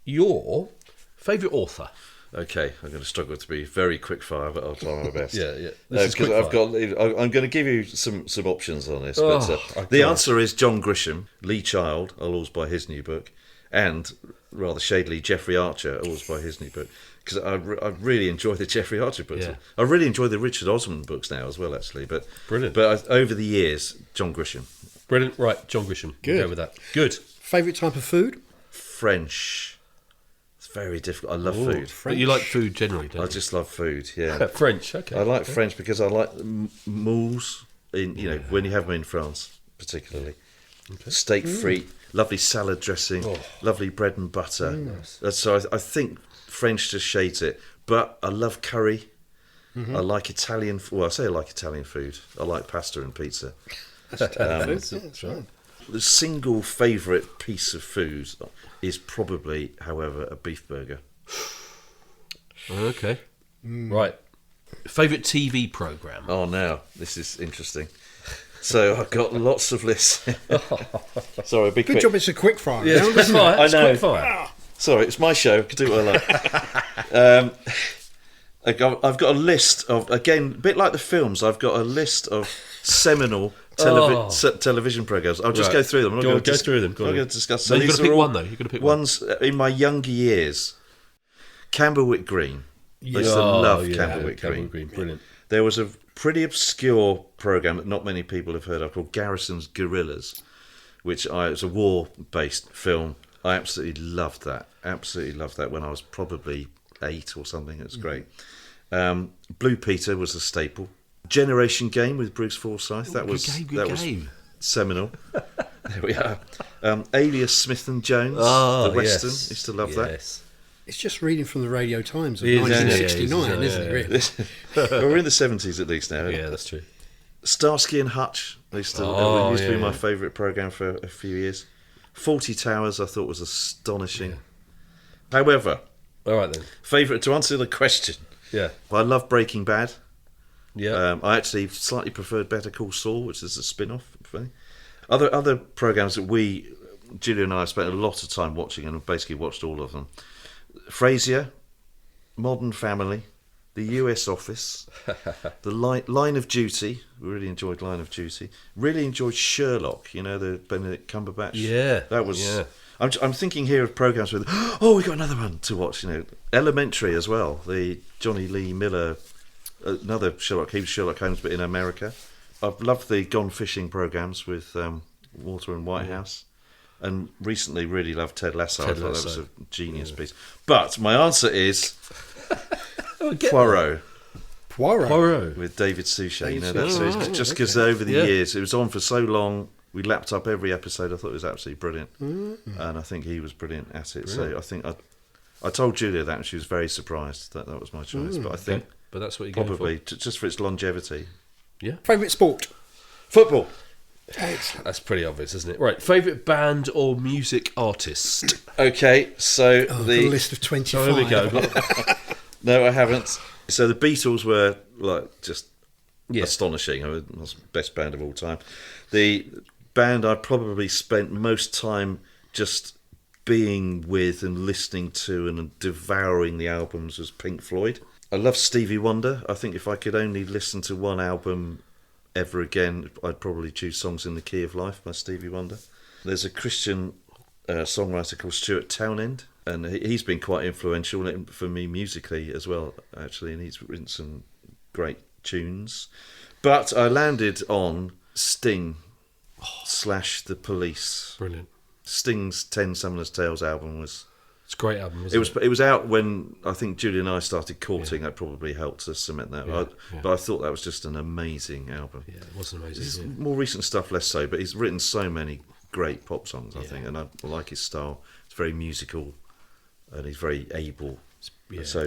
your favourite author. Okay, I'm going to struggle to be very quick fire, but I'll try my best. Yeah. Because I'm going to give you some options on this. But the answer is John Grisham, Lee Child. I'll always buy his new book, and rather shadily Jeffrey Archer. I'll always buy his new book, because I really enjoy the Jeffrey Archer books. Yeah. I really enjoy the Richard Osman books now as well, actually. But brilliant. But over the years, John Grisham. Brilliant. Right, John Grisham. Good. We'll go with that. Good. Favourite type of food? French. It's very difficult. I love food. But you like food generally, don't you? I just love food. Yeah. French. Okay. I like French because I like moules. When you have them in France, particularly. Okay. Steak frite, lovely salad dressing, lovely bread and butter. So I think French just shades it. But I love curry. I like Italian. Well, I say I like Italian food. I like pasta and pizza. That's Italian food. That's right. The single favourite piece of food is probably, however, a beef burger. Okay. Right. Favourite TV programme? Oh, now this is interesting. So I've got lots of lists. Sorry, be Good quick. job it's a quick fire. Yeah, it's quick fire. I It's know. quick fire. Sorry, it's my show. I can do what I like. I've got a list of, again, a bit like the films, I've got a list of seminal television programmes. I'll just Right. go through them. I'm not Go going on, go through them. Go I'm on. not going to discuss. No, you've these got to are pick all one, though. You've got to pick one. ones in my younger years. Camberwick Green. I used to Oh, love yeah, Camberwick Green. Brilliant. There was a pretty obscure programme that not many people have heard of called Garrison's Guerrillas, which was a war-based film. I absolutely loved that. Absolutely loved that when I was probably 8 or something. It was great. Blue Peter was a staple. Generation Game with Bruce Forsyth. That was seminal. There we are. Alias Smith and Jones, the Western. Yes. Used to love that. Yes. It's just reading from the Radio Times of It is, 1969, yeah, isn't it, really? Well, we're in the 70s at least now. Yeah, that's true. Starsky and Hutch. It used to be my favourite programme for a few years. 40 Towers I thought was astonishing. However, All right, then. favourite, to answer the question, Yeah. I love Breaking Bad. Yeah. I actually slightly preferred Better Call Saul, which is a spin-off. Other programmes that Julia and I, have spent a lot of time watching, and have basically watched all of them. Frasier, Modern Family, The US Office, the Line of Duty. We really enjoyed Line of Duty. Really enjoyed Sherlock. You know, the Benedict Cumberbatch. Yeah, that was. yeah. I'm thinking here of programs with. Oh, we got another one to watch. You know, Elementary as well. The Johnny Lee Miller, another Sherlock. He was Sherlock Holmes, but in America. I've loved the Gone Fishing programs with Walter and Whitehouse. And recently really loved Ted Lasso. I thought that was a genius piece. But my answer is Poirot. Poirot. With David Suchet. You know, David that's Suchet. just because over the years, it was on for so long, we lapped up every episode. I thought it was absolutely brilliant. And I think he was brilliant at it. So I think I told Julia that, and she was very surprised that was my choice. But I think but that's what you're going probably for. just for its longevity. Yeah. Favourite sport? Football. That's pretty obvious, isn't it? Right. Favourite band or music artist? Okay, so I've got a list of 25. So here we go. No, I haven't. So the Beatles were like just astonishing. I mean, that's the best band of all time. The band I probably spent most time just being with and listening to and devouring the albums was Pink Floyd. I love Stevie Wonder. I think if I could only listen to one album ever again, I'd probably choose Songs in the Key of Life by Stevie Wonder. There's a Christian songwriter called Stuart Townend, and he's been quite influential for me musically as well, actually, and he's written some great tunes. But I landed on Sting / The Police. Brilliant. Sting's 10 Summoner's Tales album was... It's a great album, isn't it? It was out when I think Julie and I started courting. That probably helped us cement that. But I thought that was just an amazing album. Yeah, it was amazing. His more recent stuff less so, but he's written so many great pop songs, I think, and I like his style. It's very musical, and he's very able. Yeah. So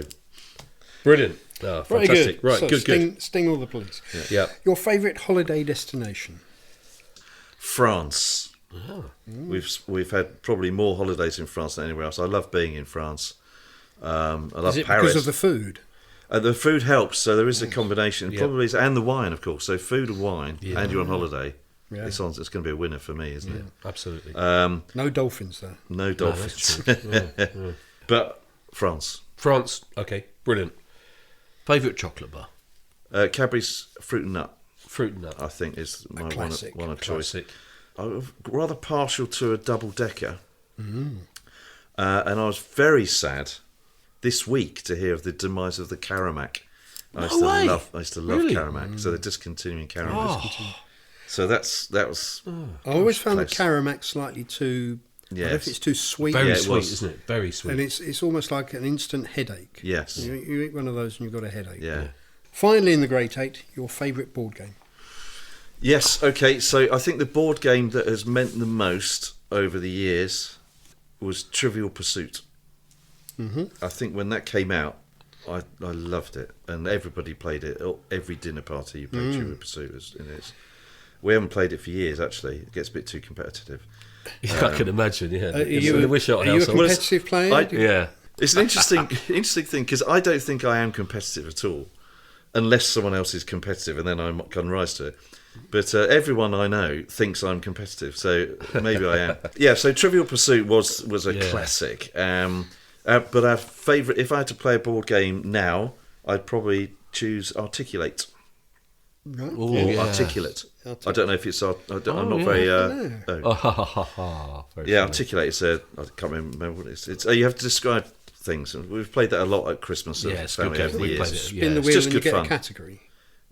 brilliant. Oh, Very fantastic. good. Right, So good. Sting or the Police. Yeah. Your favourite holiday destination? France. We've had probably more holidays in France than anywhere else. I love being in France. I love Is it Paris. because of the food? The food helps, so there is a combination. Probably, and the wine, of course. So food and wine, and you're on holiday. Yeah. It's going to be a winner for me, isn't it? Absolutely. No dolphins, though. No dolphins. But France. France. Okay, brilliant. Favourite chocolate bar? Cadbury's Fruit and Nut, Fruit and nut. I think, is my classic. one of choice. Classic. I'm rather partial to a double-decker. And I was very sad this week to hear of the demise of the Caramac. I used to love Really? Caramac, so they're discontinuing Caramac. So that was I always found the close. Caramac slightly too... I don't know if Yes. it's too sweet. Very it sweet, was. isn't it? Very sweet. And it's almost like an instant headache. Yes. You eat one of those and you've got a headache. Yeah. Finally, in the Great Eight, your favourite board game? Yes, okay, so I think the board game that has meant the most over the years was Trivial Pursuit. I think when that came out, I loved it, and everybody played it. Every dinner party you played Trivial Pursuit. We haven't played it for years, actually. It gets a bit too competitive. I can imagine, yeah. Are It's you in the a Wishart competitive household. player? Yeah. It's an interesting thing because I don't think I am competitive at all, unless someone else is competitive, and then I can rise to it. But everyone I know thinks I'm competitive, so maybe I am. Yeah. So Trivial Pursuit was a classic. But our favourite, if I had to play a board game now, I'd probably choose Articulate. Right. Ooh, Articulate. I don't know if it's. I'm not very. Articulate is I can't remember what it is. It's you have to describe things. We've played that a lot at Christmas. It's good game. We played it. Spin the It's wheel just and you good get fun. a category.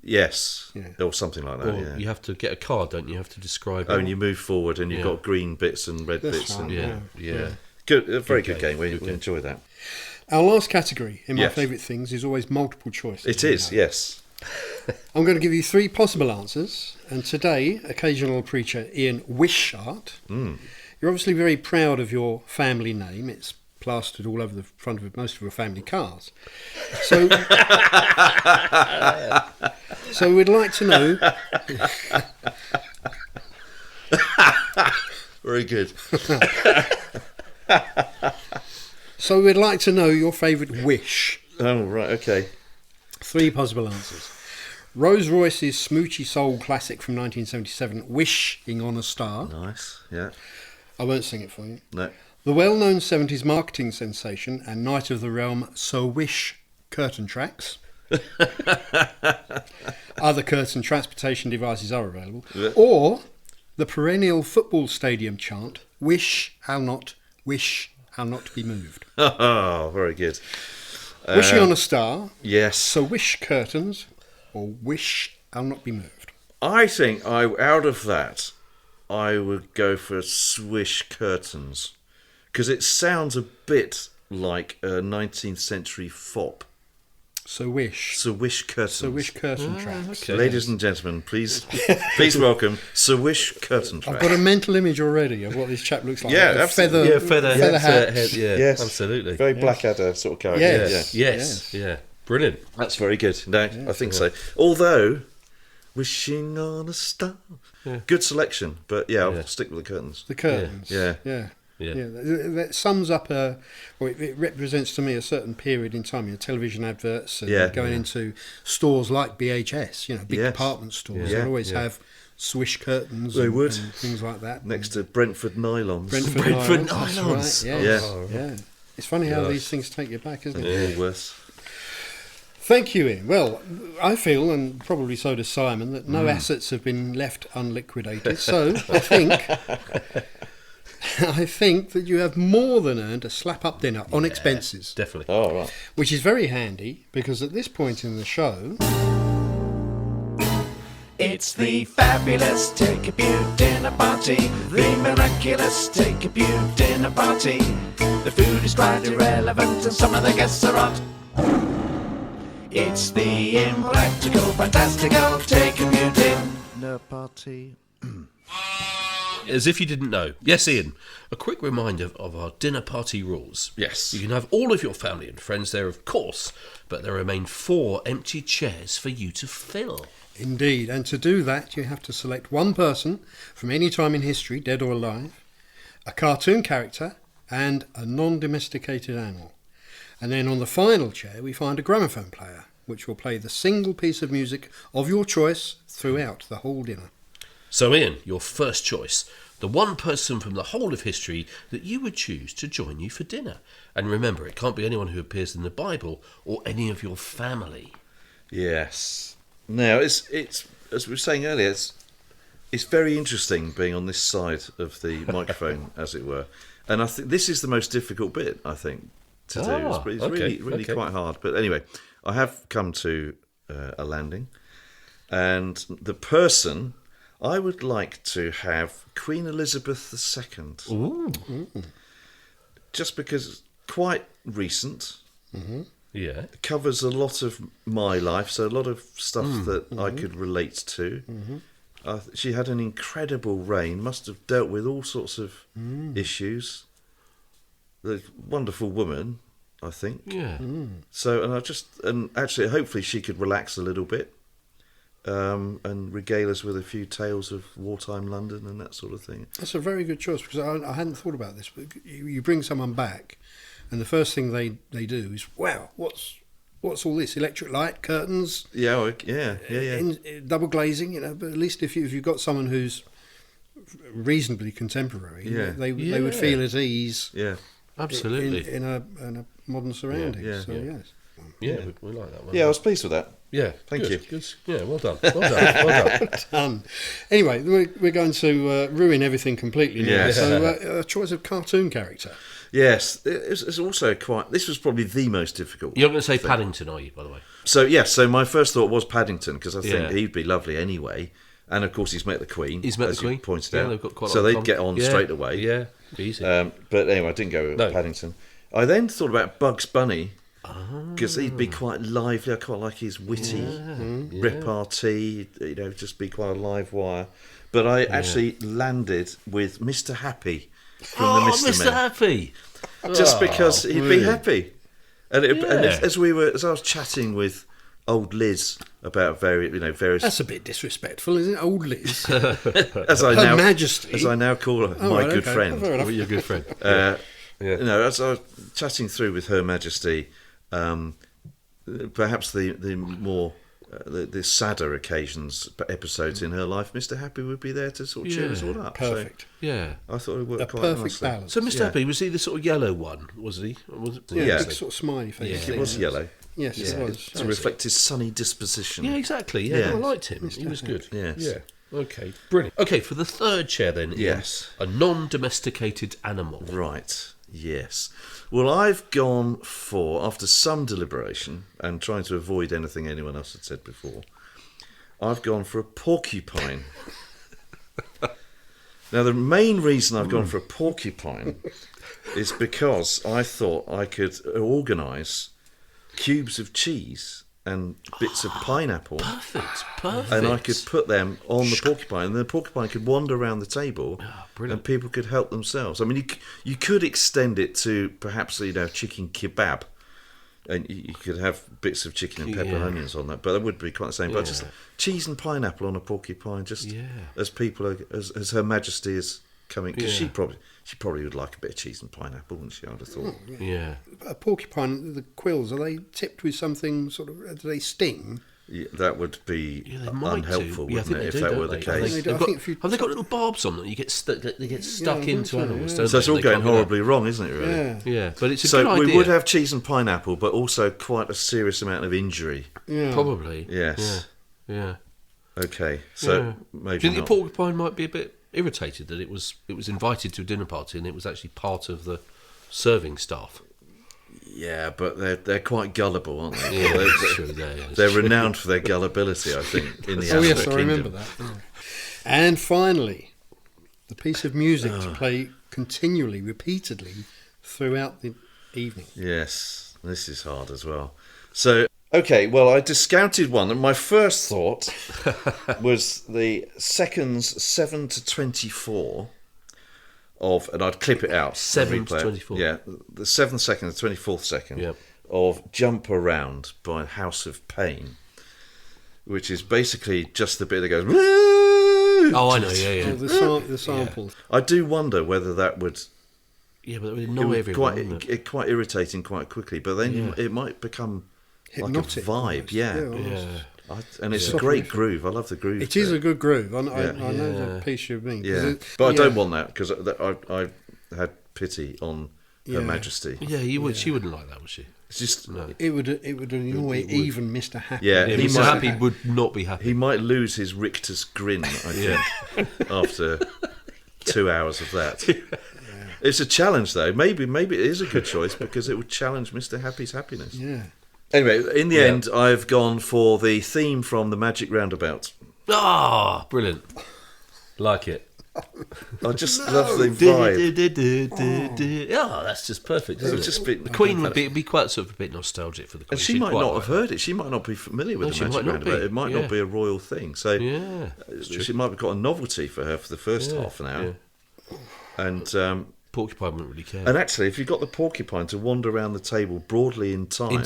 Yes, or something like that. Or you have to get a card, don't you? You have to describe. And you move forward, and you've got green bits and red bits. Right, And yeah. Good, a very good game. We enjoy that. Our last category in my favourite things is always multiple choice. It is, yes. I'm going to give you 3 possible answers, and today, occasional preacher Ian Wishart, you're obviously very proud of your family name. It's plastered all over the front of most of your family cars. So, so we'd like to know. Very good. So we'd like to know your favourite wish. Oh, right, okay. 3 possible answers. Rolls Royce's smoochy soul classic from 1977, Wishing on a Star. Nice, yeah. I won't sing it for you. No. The well-known 70s marketing sensation and Knight of the Realm So Wish curtain tracks. Other curtain transportation devices are available. Yeah. Or the perennial football stadium chant, wish, I'll not be moved. Oh, very good. Wishing on a Star, Yes. So Wish curtains, or wish, I'll not be moved. I think out of that, I would go for Swish Curtains. Because it sounds a bit like a 19th century fop. So Wish. So Wish Curtains. So Wish curtain tracks. Okay. Ladies and gentlemen, please welcome Sir Wish Curtain I've Track. got a mental image already of what this chap looks like. Yeah, A absolutely. feather hats. Yeah, Yes. absolutely. Very Blackadder sort of character. Yes. Yeah. Yes, yeah. Brilliant. That's very good. No, I think so. Although, Wishing on a Star. Good selection. But I'll stick with the curtains. The curtains. Yeah. Yeah. Yeah. Yeah, that sums up it represents to me a certain period in time. Television adverts and going into stores like BHS, big department stores. Yeah. They'll always have swish curtains They and would. things like that. Next to Brentford Nylons. Brentford Nylons. That's right. Yeah. It's funny how these things take you back, isn't it? All worse. Thank you, Ian. Well, I feel, and probably so does Simon, that no assets have been left unliquidated. So I think that you have more than earned a slap-up dinner on expenses, Definitely. Oh, right. which is very handy because at this point in the show, It's the fabulous Take a Pew dinner party. The miraculous Take a Pew dinner party. The food is quite irrelevant and some of the guests are odd. It's the impractical, fantastical Take a Pew dinner party. As if you didn't know. Yes, Ian. A quick reminder of our dinner party rules. Yes. You can have all of your family and friends there, of course, but there remain 4 empty chairs for you to fill. indeed, and to do that you have to select one person from any time in history, dead or alive, a cartoon character and a non-domesticated animal. And then on the final chair we find a gramophone player, which will play the single piece of music of your choice throughout the whole dinner. So, Ian, your first choice. The one person from the whole of history that you would choose to join you for dinner. And remember, it can't be anyone who appears in the Bible or any of your family. Yes. Now, it's as we were saying earlier, it's very interesting being on this side of the microphone, as it were. And I think this is the most difficult bit, I think, to do. It's really quite hard. But anyway, I have come to a landing. And the person... I would like to have Queen Elizabeth II. Ooh. Just because it's quite recent. Yeah. Covers a lot of my life, so a lot of stuff that I could relate to. She had an incredible reign, must have dealt with all sorts of issues. The wonderful woman, I think. Yeah. So, and actually, hopefully she could relax a little bit. And regale us with a few tales of wartime London and that sort of thing. That's a very good choice because I hadn't thought about this, but you bring someone back and the first thing they do is, wow, what's all this? Electric light, curtains, Yeah. double glazing, But at least if you've got someone who's reasonably contemporary, they would feel at ease. Yeah. Absolutely. In a modern surrounding. Yeah. So yes. Yeah, we like that one. Yeah, I was pleased with that. Yeah, Thank you. Good. Yeah, well done. Well done. Anyway, we're going to ruin everything completely now. Yeah. So a choice of cartoon character. Yes, it's also quite. This was probably the most difficult. You're not going to say Paddington, are you, by the way? So yes, so my first thought was Paddington because I think Yeah. he'd be lovely anyway, and of course he's met the Queen. He's met as the Queen. you pointed Yeah, out. they've got quite a so lot of they'd get on straight away. Yeah, easy. But anyway, I didn't go with Paddington. I then thought about Bugs Bunny because he'd be quite lively. I quite like his witty repartee. Just be quite a live wire. But I actually landed with Mr. Happy from the Mr. Men. Happy. Just because he'd be happy, and as I was chatting with old Liz about various. That's a bit disrespectful, isn't it? Old Liz. as I Her now, Majesty. as I now call her, my good friend. Fair enough. Your good friend. As I was chatting through with Her Majesty, perhaps the more the sadder episodes in her life, Mr. Happy would be there to sort of cheer us all up. Perfect. So Yeah. I thought it worked A quite perfect nicely. balance. So Mr. Happy, was he the sort of yellow one, was he? Yeah, Yeah. big sort of smiley face. It was yellow. Yes, it was. To reflect his sunny disposition. Yeah, exactly. Yeah, Yeah. I liked him. He was good. Yes. Yeah. Okay, brilliant. Okay, for the third chair then. Ian, Yes. a non-domesticated animal. Right, yes. Well, I've gone for, after some deliberation and trying to avoid anything anyone else had said before, I've gone for a porcupine. Now, the main reason I've gone for a porcupine is because I thought I could organise cubes of cheese and bits of pineapple. Perfect. And I could put them on the porcupine, and the porcupine could wander around the table, brilliant. and people could help themselves. I mean, you could extend it to perhaps chicken kebab, and you could have bits of chicken and pepper and onions on that, but that would be quite the same. But just cheese and pineapple on a porcupine, just as people are, as Her Majesty is coming, because she probably would like a bit of cheese and pineapple, wouldn't she? I'd have thought. Yeah. A porcupine, the quills, are they tipped with something sort of, do they sting? Yeah, that would be They might unhelpful, do. Yeah, I wouldn't think it, they if do, that don't were the they? case? I think if you- Have they got little barbs on them? You get they get stuck into so, animals. yeah. Don't So it's they? all They going can't get out. horribly wrong, isn't it, really? Yeah. Yeah, but it's a So good idea. we would have cheese and pineapple, but also quite a serious amount of injury. Yeah. Probably. Yes. Yeah. Okay. So Yeah. maybe Do you think not. the porcupine might be a bit irritated that it was invited to a dinner party and it was actually part of the serving staff? Yeah, but they're quite gullible, aren't they? Yeah, they're, that's true. Yeah, yeah, they're renowned for their gullibility, I think, in the Oh animal yes, I kingdom. remember that. Yeah. And finally, the piece of music to play continually, repeatedly, throughout the evening. Yes, this is hard as well. So, okay, well, I discounted one, and my first thought was the seconds 7 to 24 of, and I'd clip it out. 7 to replay it. 24. Yeah, the 7th second, the 24th second Yep. of Jump Around by House of Pain, which is basically just the bit that goes... Oh, I know. Yeah, Oh, yeah. the samples. I do wonder whether that would... Yeah, but it would It annoy would everyone. wouldn't it? quite irritating quite quickly, but then Yeah. it might become Hypnotic. like a vibe, yeah. almost. Yeah. And it's a Yeah. great groove. I love the groove. It is to a good groove. I know Yeah. the piece you mean. 'cause yeah. But I don't want that because I had pity on Her Majesty. Yeah, you would. She wouldn't like that, would she? It's just It would annoy even Mr. Happy. Yeah, Yeah, he Mr. might- Happy would not be happy. he might lose his rictus grin. I think after 2 hours of that. It's a challenge though. Maybe it is a good choice because it would challenge Mr. Happy's happiness. Yeah. Anyway, in the end, I've gone for the theme from the Magic Roundabout. Ah, brilliant. Like it. I just love the vibe. Yeah, that's just perfect. Isn't would it? just be- The Queen would be quite sort of a bit nostalgic for the Queen. And she She'd might quite not like have heard it. She might not be familiar with No, the she Magic might not Roundabout. be. It might Yeah. not be a royal thing. So Yeah, she might have got a novelty for her for the first half an hour. yeah. And Porcupine wouldn't really care. and actually, if you got the porcupine to wander around the table broadly in time,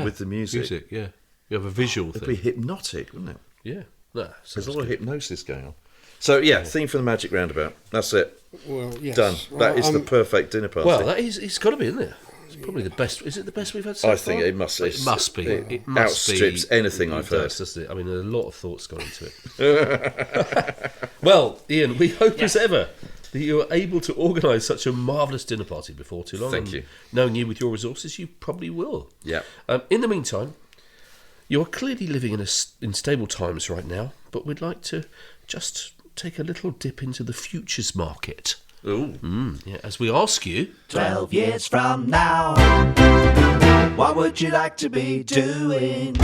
with the music, yeah. You have a visual it'd thing. be hypnotic, wouldn't it? Yeah. No, There's a lot of hypnosis going on. So yeah, theme for the Magic Roundabout. That's it. Well, yes. Done. That is the perfect dinner party. Well, that is. It's got to be, isn't it? Probably the best. Is it the best we've had so far? I think it must be. It must be. It outstrips anything I've heard. Doesn't it? I mean, a lot of thoughts gone into it. Well, Ian, we hope as ever that you are able to organise such a marvellous dinner party before too long. Thank and you. Knowing you with your resources, you probably will. Yeah. In the meantime, you are clearly living in stable times right now, but we'd like to just take a little dip into the futures market. Ooh. Yeah, as we ask you, 12 years from now, what would you like to be doing?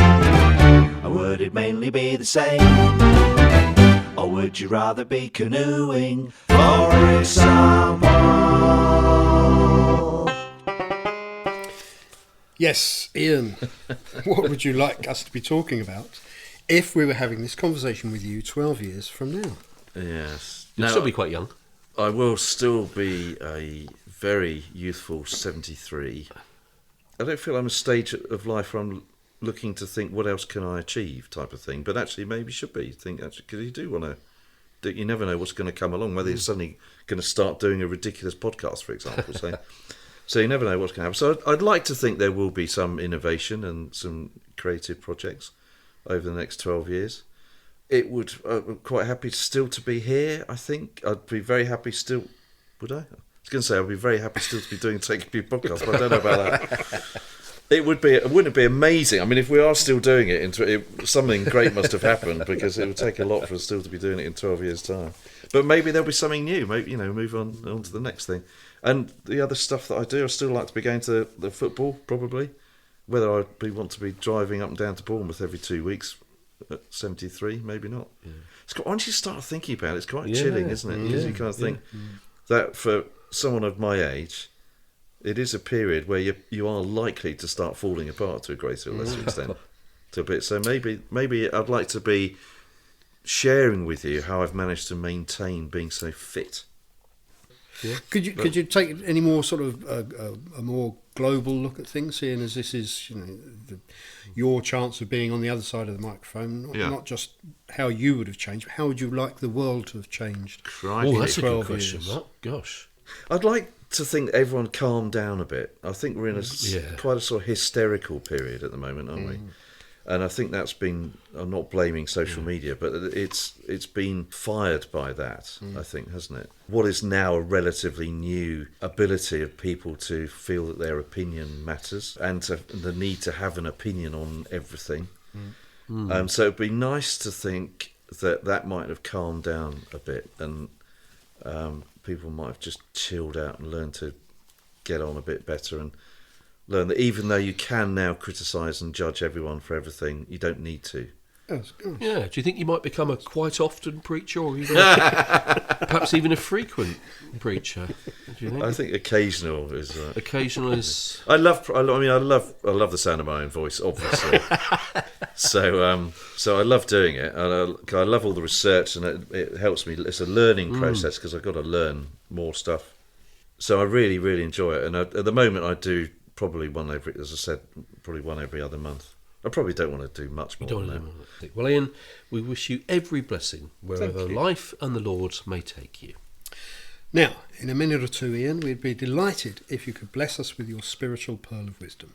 Or would it mainly be the same? Or would you rather be canoeing for a summer? Yes, Ian, what would you like us to be talking about if we were having this conversation with you 12 years from now? Yes. you'll still be quite young. I will still be a very youthful 73. I don't feel I'm a stage of life where I'm looking to think, what else can I achieve type of thing. But actually, maybe should be. Think, actually, because you do want to... You never know what's going to come along, whether you're suddenly going to start doing a ridiculous podcast, for example. So you never know what's going to happen. So I'd like to think there will be some innovation and some creative projects over the next 12 years. I'm quite happy still to be here, I think. I'd be very happy still... Would I? I was going to say I'd be very happy still to be doing Take a Few podcasts, but I don't know about that. Wouldn't it be amazing? I mean, if we are still doing it, something great must have happened, because it would take a lot for us still to be doing it in 12 years' time. But maybe there'll be something new. Maybe, move on to the next thing. And the other stuff that I do, I still like to be going to the football, probably. Whether I want to be driving up and down to Bournemouth every 2 weeks at 73, maybe not. Yeah. Once you start thinking about it, it's quite chilling, isn't it? Because you kind of think that for someone of my age, it is a period where you are likely to start falling apart to a greater or lesser extent. To a bit. So maybe I'd like to be sharing with you how I've managed to maintain being so fit. Yeah. Could you take any more sort of a more global look at things, seeing as this is your chance of being on the other side of the microphone, not just how you would have changed, but how would you like the world to have changed? Oh, that's a good question, Mark. Gosh. I'd like to think everyone calmed down a bit. I think we're in quite a sort of hysterical period at the moment, aren't we? And I think that's been, I'm not blaming social media, but it's been fired by that, I think, hasn't it? What is now a relatively new ability of people to feel that their opinion matters, and the need to have an opinion on everything. So it'd be nice to think that might have calmed down a bit, and people might have just chilled out and learned to get on a bit better, and learn that even though you can now criticise and judge everyone for everything, you don't need to. Yeah, do you think you might become a quite often preacher, or even perhaps even a frequent preacher? Do you think? I think occasional is. Occasional is. I love the sound of my own voice, obviously. So I love doing it, and I love all the research, and it helps me. It's a learning process because I've got to learn more stuff. So I really, really enjoy it, and at the moment I do. Probably one every other month. I probably don't want to do much more than that. Well, Ian, we wish you every blessing wherever life and the Lord may take you. Now, in a minute or two, Ian, we'd be delighted if you could bless us with your spiritual pearl of wisdom.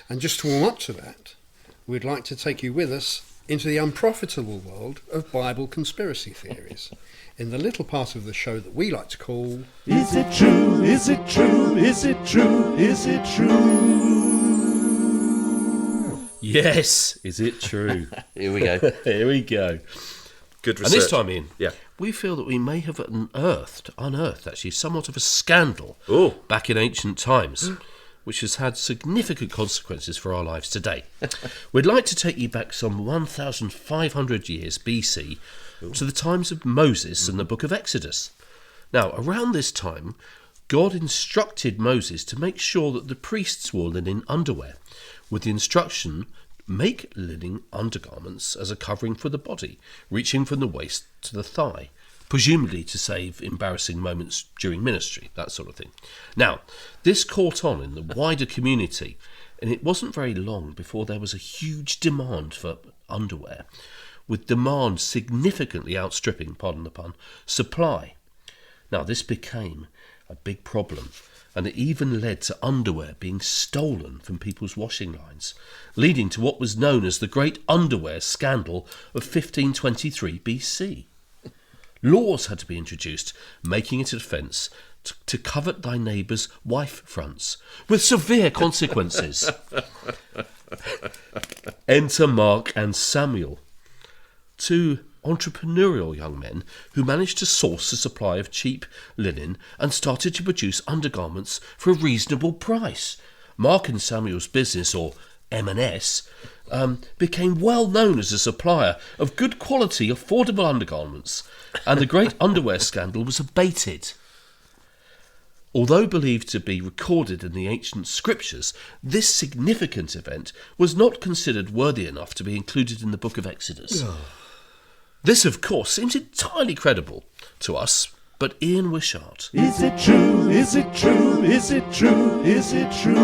And just to warm up to that, we'd like to take you with us into the unprofitable world of Bible conspiracy theories, in the little part of the show that we like to call... Is it true? Is it true? Is it true? Is it true? Yes, is it true? Here we go. Here we go. Good research. And this time, Ian, yeah, we feel that we may have unearthed actually somewhat of a scandal back in ancient times, which has had significant consequences for our lives today. We'd like to take you back some 1,500 years BC to the times of Moses and the book of Exodus. Now, around this time, God instructed Moses to make sure that the priests wore linen underwear, with the instruction, make linen undergarments as a covering for the body, reaching from the waist to the thigh, presumably to save embarrassing moments during ministry, that sort of thing. Now, this caught on in the wider community, and it wasn't very long before there was a huge demand for underwear, with demand significantly outstripping, pardon the pun, supply. Now, this became a big problem, and it even led to underwear being stolen from people's washing lines, leading to what was known as the Great Underwear Scandal of 1523 BC. Laws had to be introduced, making it an offence to covet thy neighbour's wife fronts, with severe consequences. Enter Mark and Samuel, two entrepreneurial young men who managed to source a supply of cheap linen and started to produce undergarments for a reasonable price. Mark and Samuel's business, or M&S, became well known as a supplier of good quality, affordable undergarments, and the Great Underwear Scandal was abated. Although believed to be recorded in the ancient scriptures, this significant event was not considered worthy enough to be included in the book of Exodus. This, of course, seems entirely credible to us, but Ian Wishart... Is it true? Is it true? Is it true? Is it true?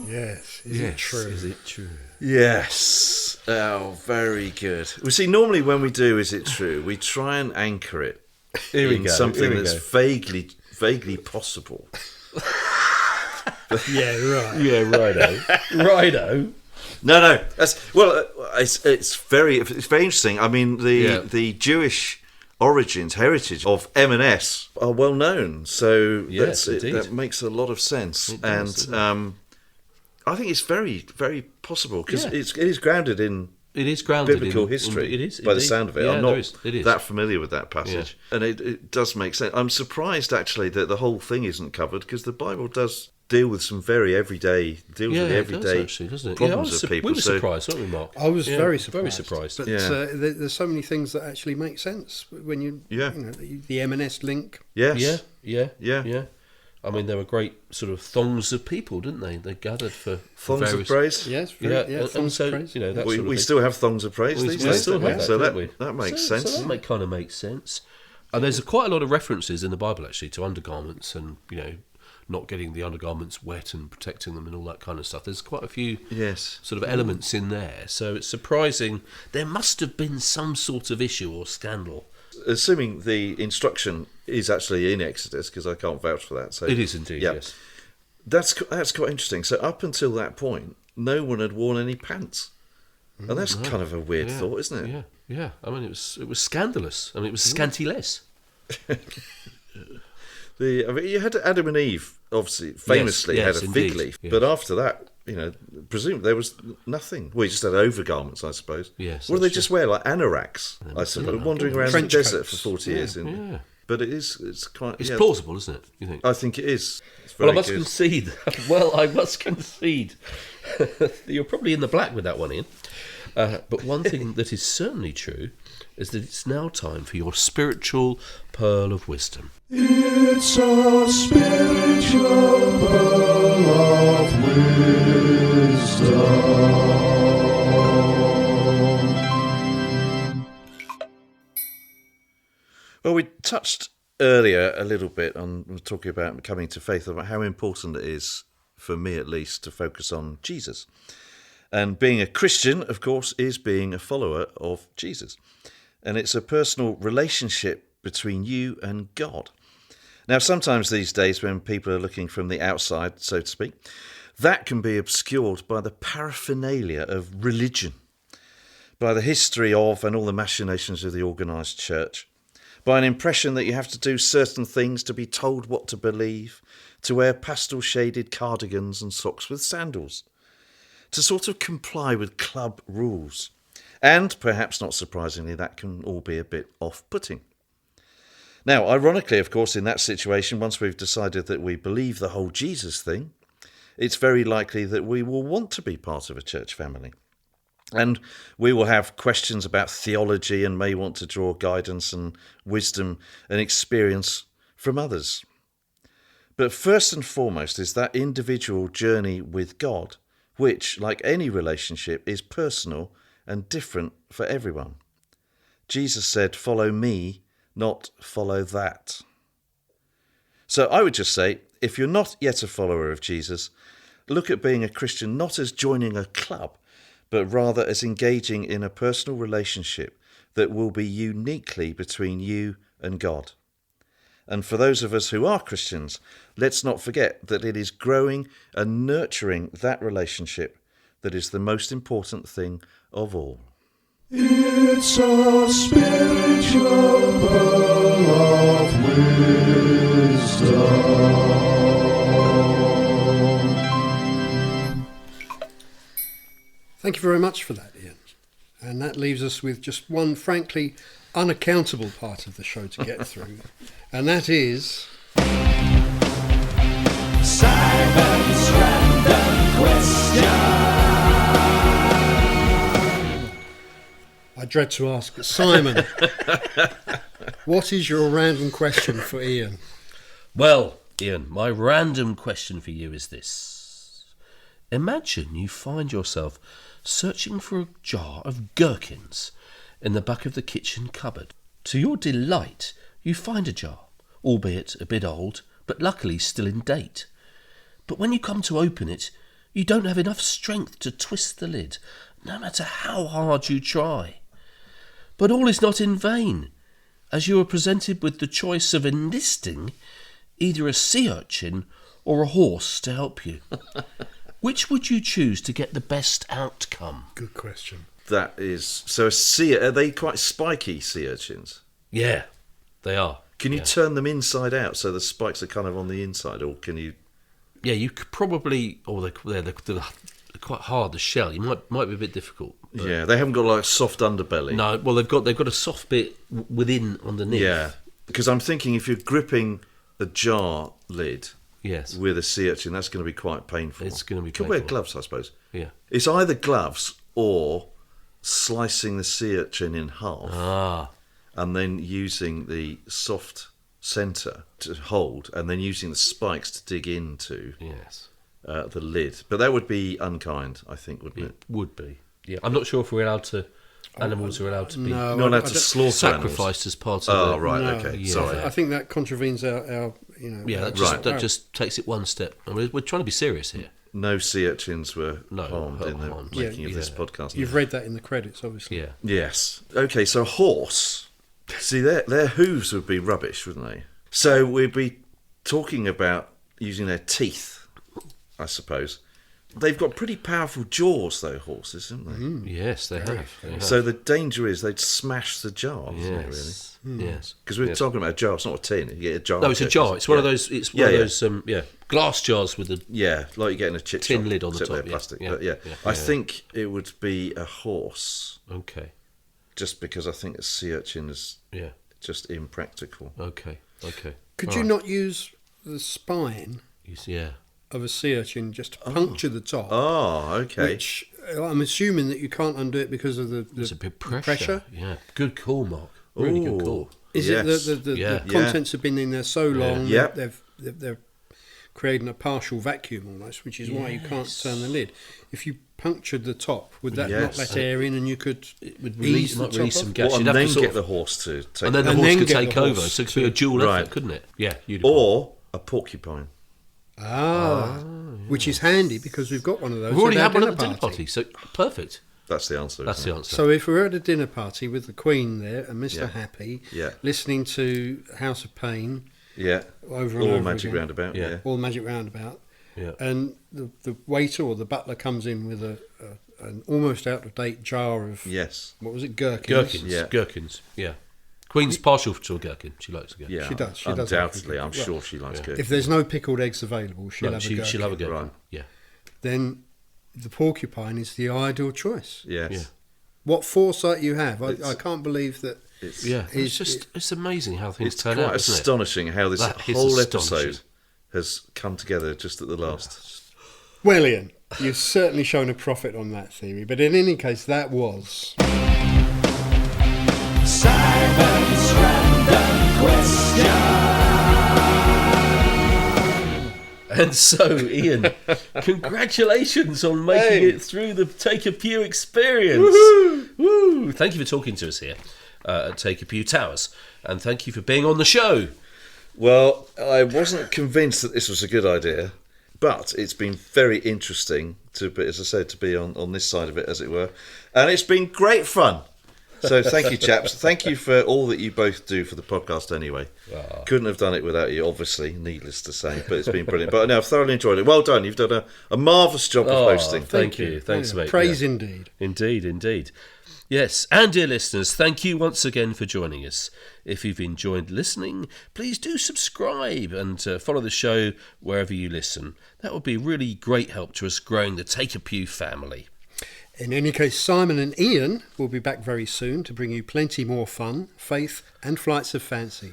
Yes. Is it true? Is it true? Yes. Oh, very good. We see, normally when we do Is It True, we try and anchor it in something that's vaguely possible. Yeah, right. Yeah, righto. No. It's very interesting. I mean, the Jewish heritage of M&S are well known, so Yes, indeed. that makes a lot of sense. It does, I think it's very, very possible because it is grounded in biblical history. It is by the indeed. sound of it. Yeah, I'm not it is. that familiar with that passage, and it does make sense. I'm surprised actually that the whole thing isn't covered because the Bible does deal with some very everyday problems of people. We were surprised, weren't we, Mark? I was very Very surprised. surprised. But there's so many things that actually make sense when you know, the M&S link. Yes. Yeah. I mean, there were great sort of throngs of people, didn't they? They gathered for Thongs various... of praise. Yes, and so, you know, that sort of We thing. still have thongs of praise We these days. still have that, so don't we? that makes So sense. that kind of makes sense. And there's quite a lot of references in the Bible, actually, to undergarments and, you know, not getting the undergarments wet and protecting them and all that kind of stuff. There's quite a few sort of elements in there. So it's surprising. There must have been some sort of issue or scandal. Assuming the instruction is actually in Exodus, because I can't vouch for that. So It is indeed, yes. That's quite interesting. So up until that point, no one had worn any pants. And that's kind of a weird thought, isn't it? Yeah. I mean, it was scandalous. I mean, it was scantyless. You had Adam and Eve, obviously, famously had a fig leaf. Yes. But after that, you know, presumably there was nothing. Well, you just had overgarments, I suppose. Yes, What do they that's just wear, like anoraks, I suppose, wandering around the Trench desert coats. for 40 years. But it's quite... It's plausible, isn't it, you think? I think it is. It's Well, I very must good. concede. You're probably in the black with that one, Ian. But one thing that is certainly true is that it's now time for your spiritual pearl of wisdom. It's a spiritual pearl of wisdom. Well, we touched earlier a little bit on talking about coming to faith, about how important it is, for me at least, to focus on Jesus. And being a Christian, of course, is being a follower of Jesus. And it's a personal relationship between you and God. Now, sometimes these days when people are looking from the outside, so to speak, that can be obscured by the paraphernalia of religion, by the history of and all the machinations of the organised church, by an impression that you have to do certain things to be told what to believe, to wear pastel-shaded cardigans and socks with sandals, to sort of comply with club rules. And, perhaps not surprisingly, that can all be a bit off-putting. Now, ironically, of course, in that situation, once we've decided that we believe the whole Jesus thing, it's very likely that we will want to be part of a church family. And we will have questions about theology and may want to draw guidance and wisdom and experience from others. But first and foremost is that individual journey with God, which, like any relationship, is personal and different for everyone. Jesus said, "Follow me, not follow that." So I would just say, if you're not yet a follower of Jesus, look at being a Christian not as joining a club, but rather as engaging in a personal relationship that will be uniquely between you and God. And for those of us who are Christians, let's not forget that it is growing and nurturing that relationship that is the most important thing of all. It's a spiritual pearl of wisdom. Thank you very much for that, Ian. And that leaves us with just one, frankly, unaccountable part of the show to get through, and that is... Simon's Random Question. I dread to ask, Simon, what is your random question for Ian? Well, Ian, my random question for you is this. Imagine you find yourself searching for a jar of gherkins in the back of the kitchen cupboard. To your delight, you find a jar, albeit a bit old, but luckily still in date. But when you come to open it, you don't have enough strength to twist the lid, no matter how hard you try. But all is not in vain, as you are presented with the choice of enlisting either a sea urchin or a horse to help you. Which would you choose to get the best outcome? Good question. That is... So are they quite spiky sea urchins? Yeah, they are. Can you turn them inside out so the spikes are kind of on the inside, or can you... Yeah, you could probably... Oh, they're quite hard, the shell. You might be a bit difficult. Yeah, they haven't got like a soft underbelly. No, well, they've got a soft bit within, underneath. Yeah, because I'm thinking if you're gripping a jar lid... Yes. With a sea urchin, that's going to be quite painful. It's going to be Could painful. wear gloves, I suppose. Yeah. It's either gloves or slicing the sea urchin in half and then using the soft centre to hold and then using the spikes to dig into the lid. But that would be unkind, I think, wouldn't it? It would be. Yeah. I'm not sure if we're allowed to... Animals are allowed to be No, Not allowed to slaughter sacrificed as part of Oh, right, No, okay. yeah. Sorry. I think that contravenes our Yeah, Right. that just takes it one step. I mean, we're trying to be serious here. No sea urchins were harmed in the harmed. making of Yeah. this podcast. You've read that in the credits, obviously. Yeah. Yes. Okay, so horse. See, their hooves would be rubbish, wouldn't they? So we'd be talking about using their teeth, I suppose. They've got pretty powerful jaws, though, horses, haven't they? Yes, they have. So the danger is they'd smash the jar, isn't it, really? Yes. Because we're talking about a jar, it's not a tin. You get a jar. No, it's a jar. It's one of those. It's one of those. Glass jars with a Yeah, like you get in a chip tin shop, lid on the except top, they're yeah. plastic. Yeah, But yeah, yeah, I yeah. think it would be a horse, Okay. just because I think a sea urchin is Yeah. just impractical. Okay. Could you not use the spine Yeah. of a sea urchin just to puncture the top? Oh, okay. Which I'm assuming that you can't undo it because of the There's a bit the pressure. Yeah. Good call, Mark. Really good call. Is Yes. it the Yeah. contents have been in there so long Yeah. that they're creating a partial vacuum almost, which is why you can't turn the lid. If you punctured the top, would that not Yes. let air in and you could It would ease the might top release off? some gas. Well, You'd and have then to sort get of, the horse to take and then the And horse then could get take the over. horse So it could be a dual Right. effort, couldn't it? Yeah. or a porcupine. Which is handy because we've got one of those. We've already at our had one at the dinner party, so perfect. That's the answer. That's isn't the it? answer. So if we're at a dinner party with the Queen there and Mr. Yeah. Happy, Yeah. listening to House of Pain Yeah. over and Or over Magic again, Roundabout. Yeah. Yeah. or Magic Roundabout, Yeah. and the waiter or the butler comes in with an almost out of date jar of Yes. what was it, gherkins? Gherkins. Yeah. Gherkins. Yeah. Queen's partial to a gherkin. She likes a gherkin. Yeah. She does, she does Undoubtedly, like I'm gherkin. sure she likes gherkins. If there's no pickled eggs available, she'll No, have a gherkin. she'll have a gherkin. Right. Yeah. Then the porcupine is the ideal choice. Yes. Yeah. What foresight you have! I It's- can't believe that. It's, Yeah. He's- It's amazing how things It's turn quite out, isn't it? astonishing how this That is whole astonishing. episode has come together just at the last. Well, Ian, you've certainly shown a profit on that theory, but in any case, that was. Simon's Random Question. And so, Ian, congratulations on making it through the Take a Pew experience. Woo! Thank you for talking to us here at Take a Pew Towers, and thank you for being on the show. Well, I wasn't convinced that this was a good idea, but it's been very interesting to be, as I said, to be on this side of it, as it were, and it's been great fun. So thank you, chaps. Thank you for all that you both do for the podcast anyway. Couldn't have done it without you, obviously, needless to say, but it's been brilliant. But no, I've thoroughly enjoyed it. Well done. You've done a marvellous job of hosting. Thank you. Thanks, mate. Praise indeed. Indeed. Yes, and dear listeners, thank you once again for joining us. If you've enjoyed listening, please do subscribe and follow the show wherever you listen. That would be a really great help to us growing the Take a Pew family. In any case, Simon and Ian will be back very soon to bring you plenty more fun, faith and flights of fancy.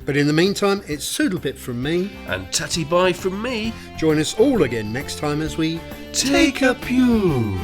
But in the meantime, it's Soodlebit from me. And Tatty Bye from me. Join us all again next time as we Take a Pew.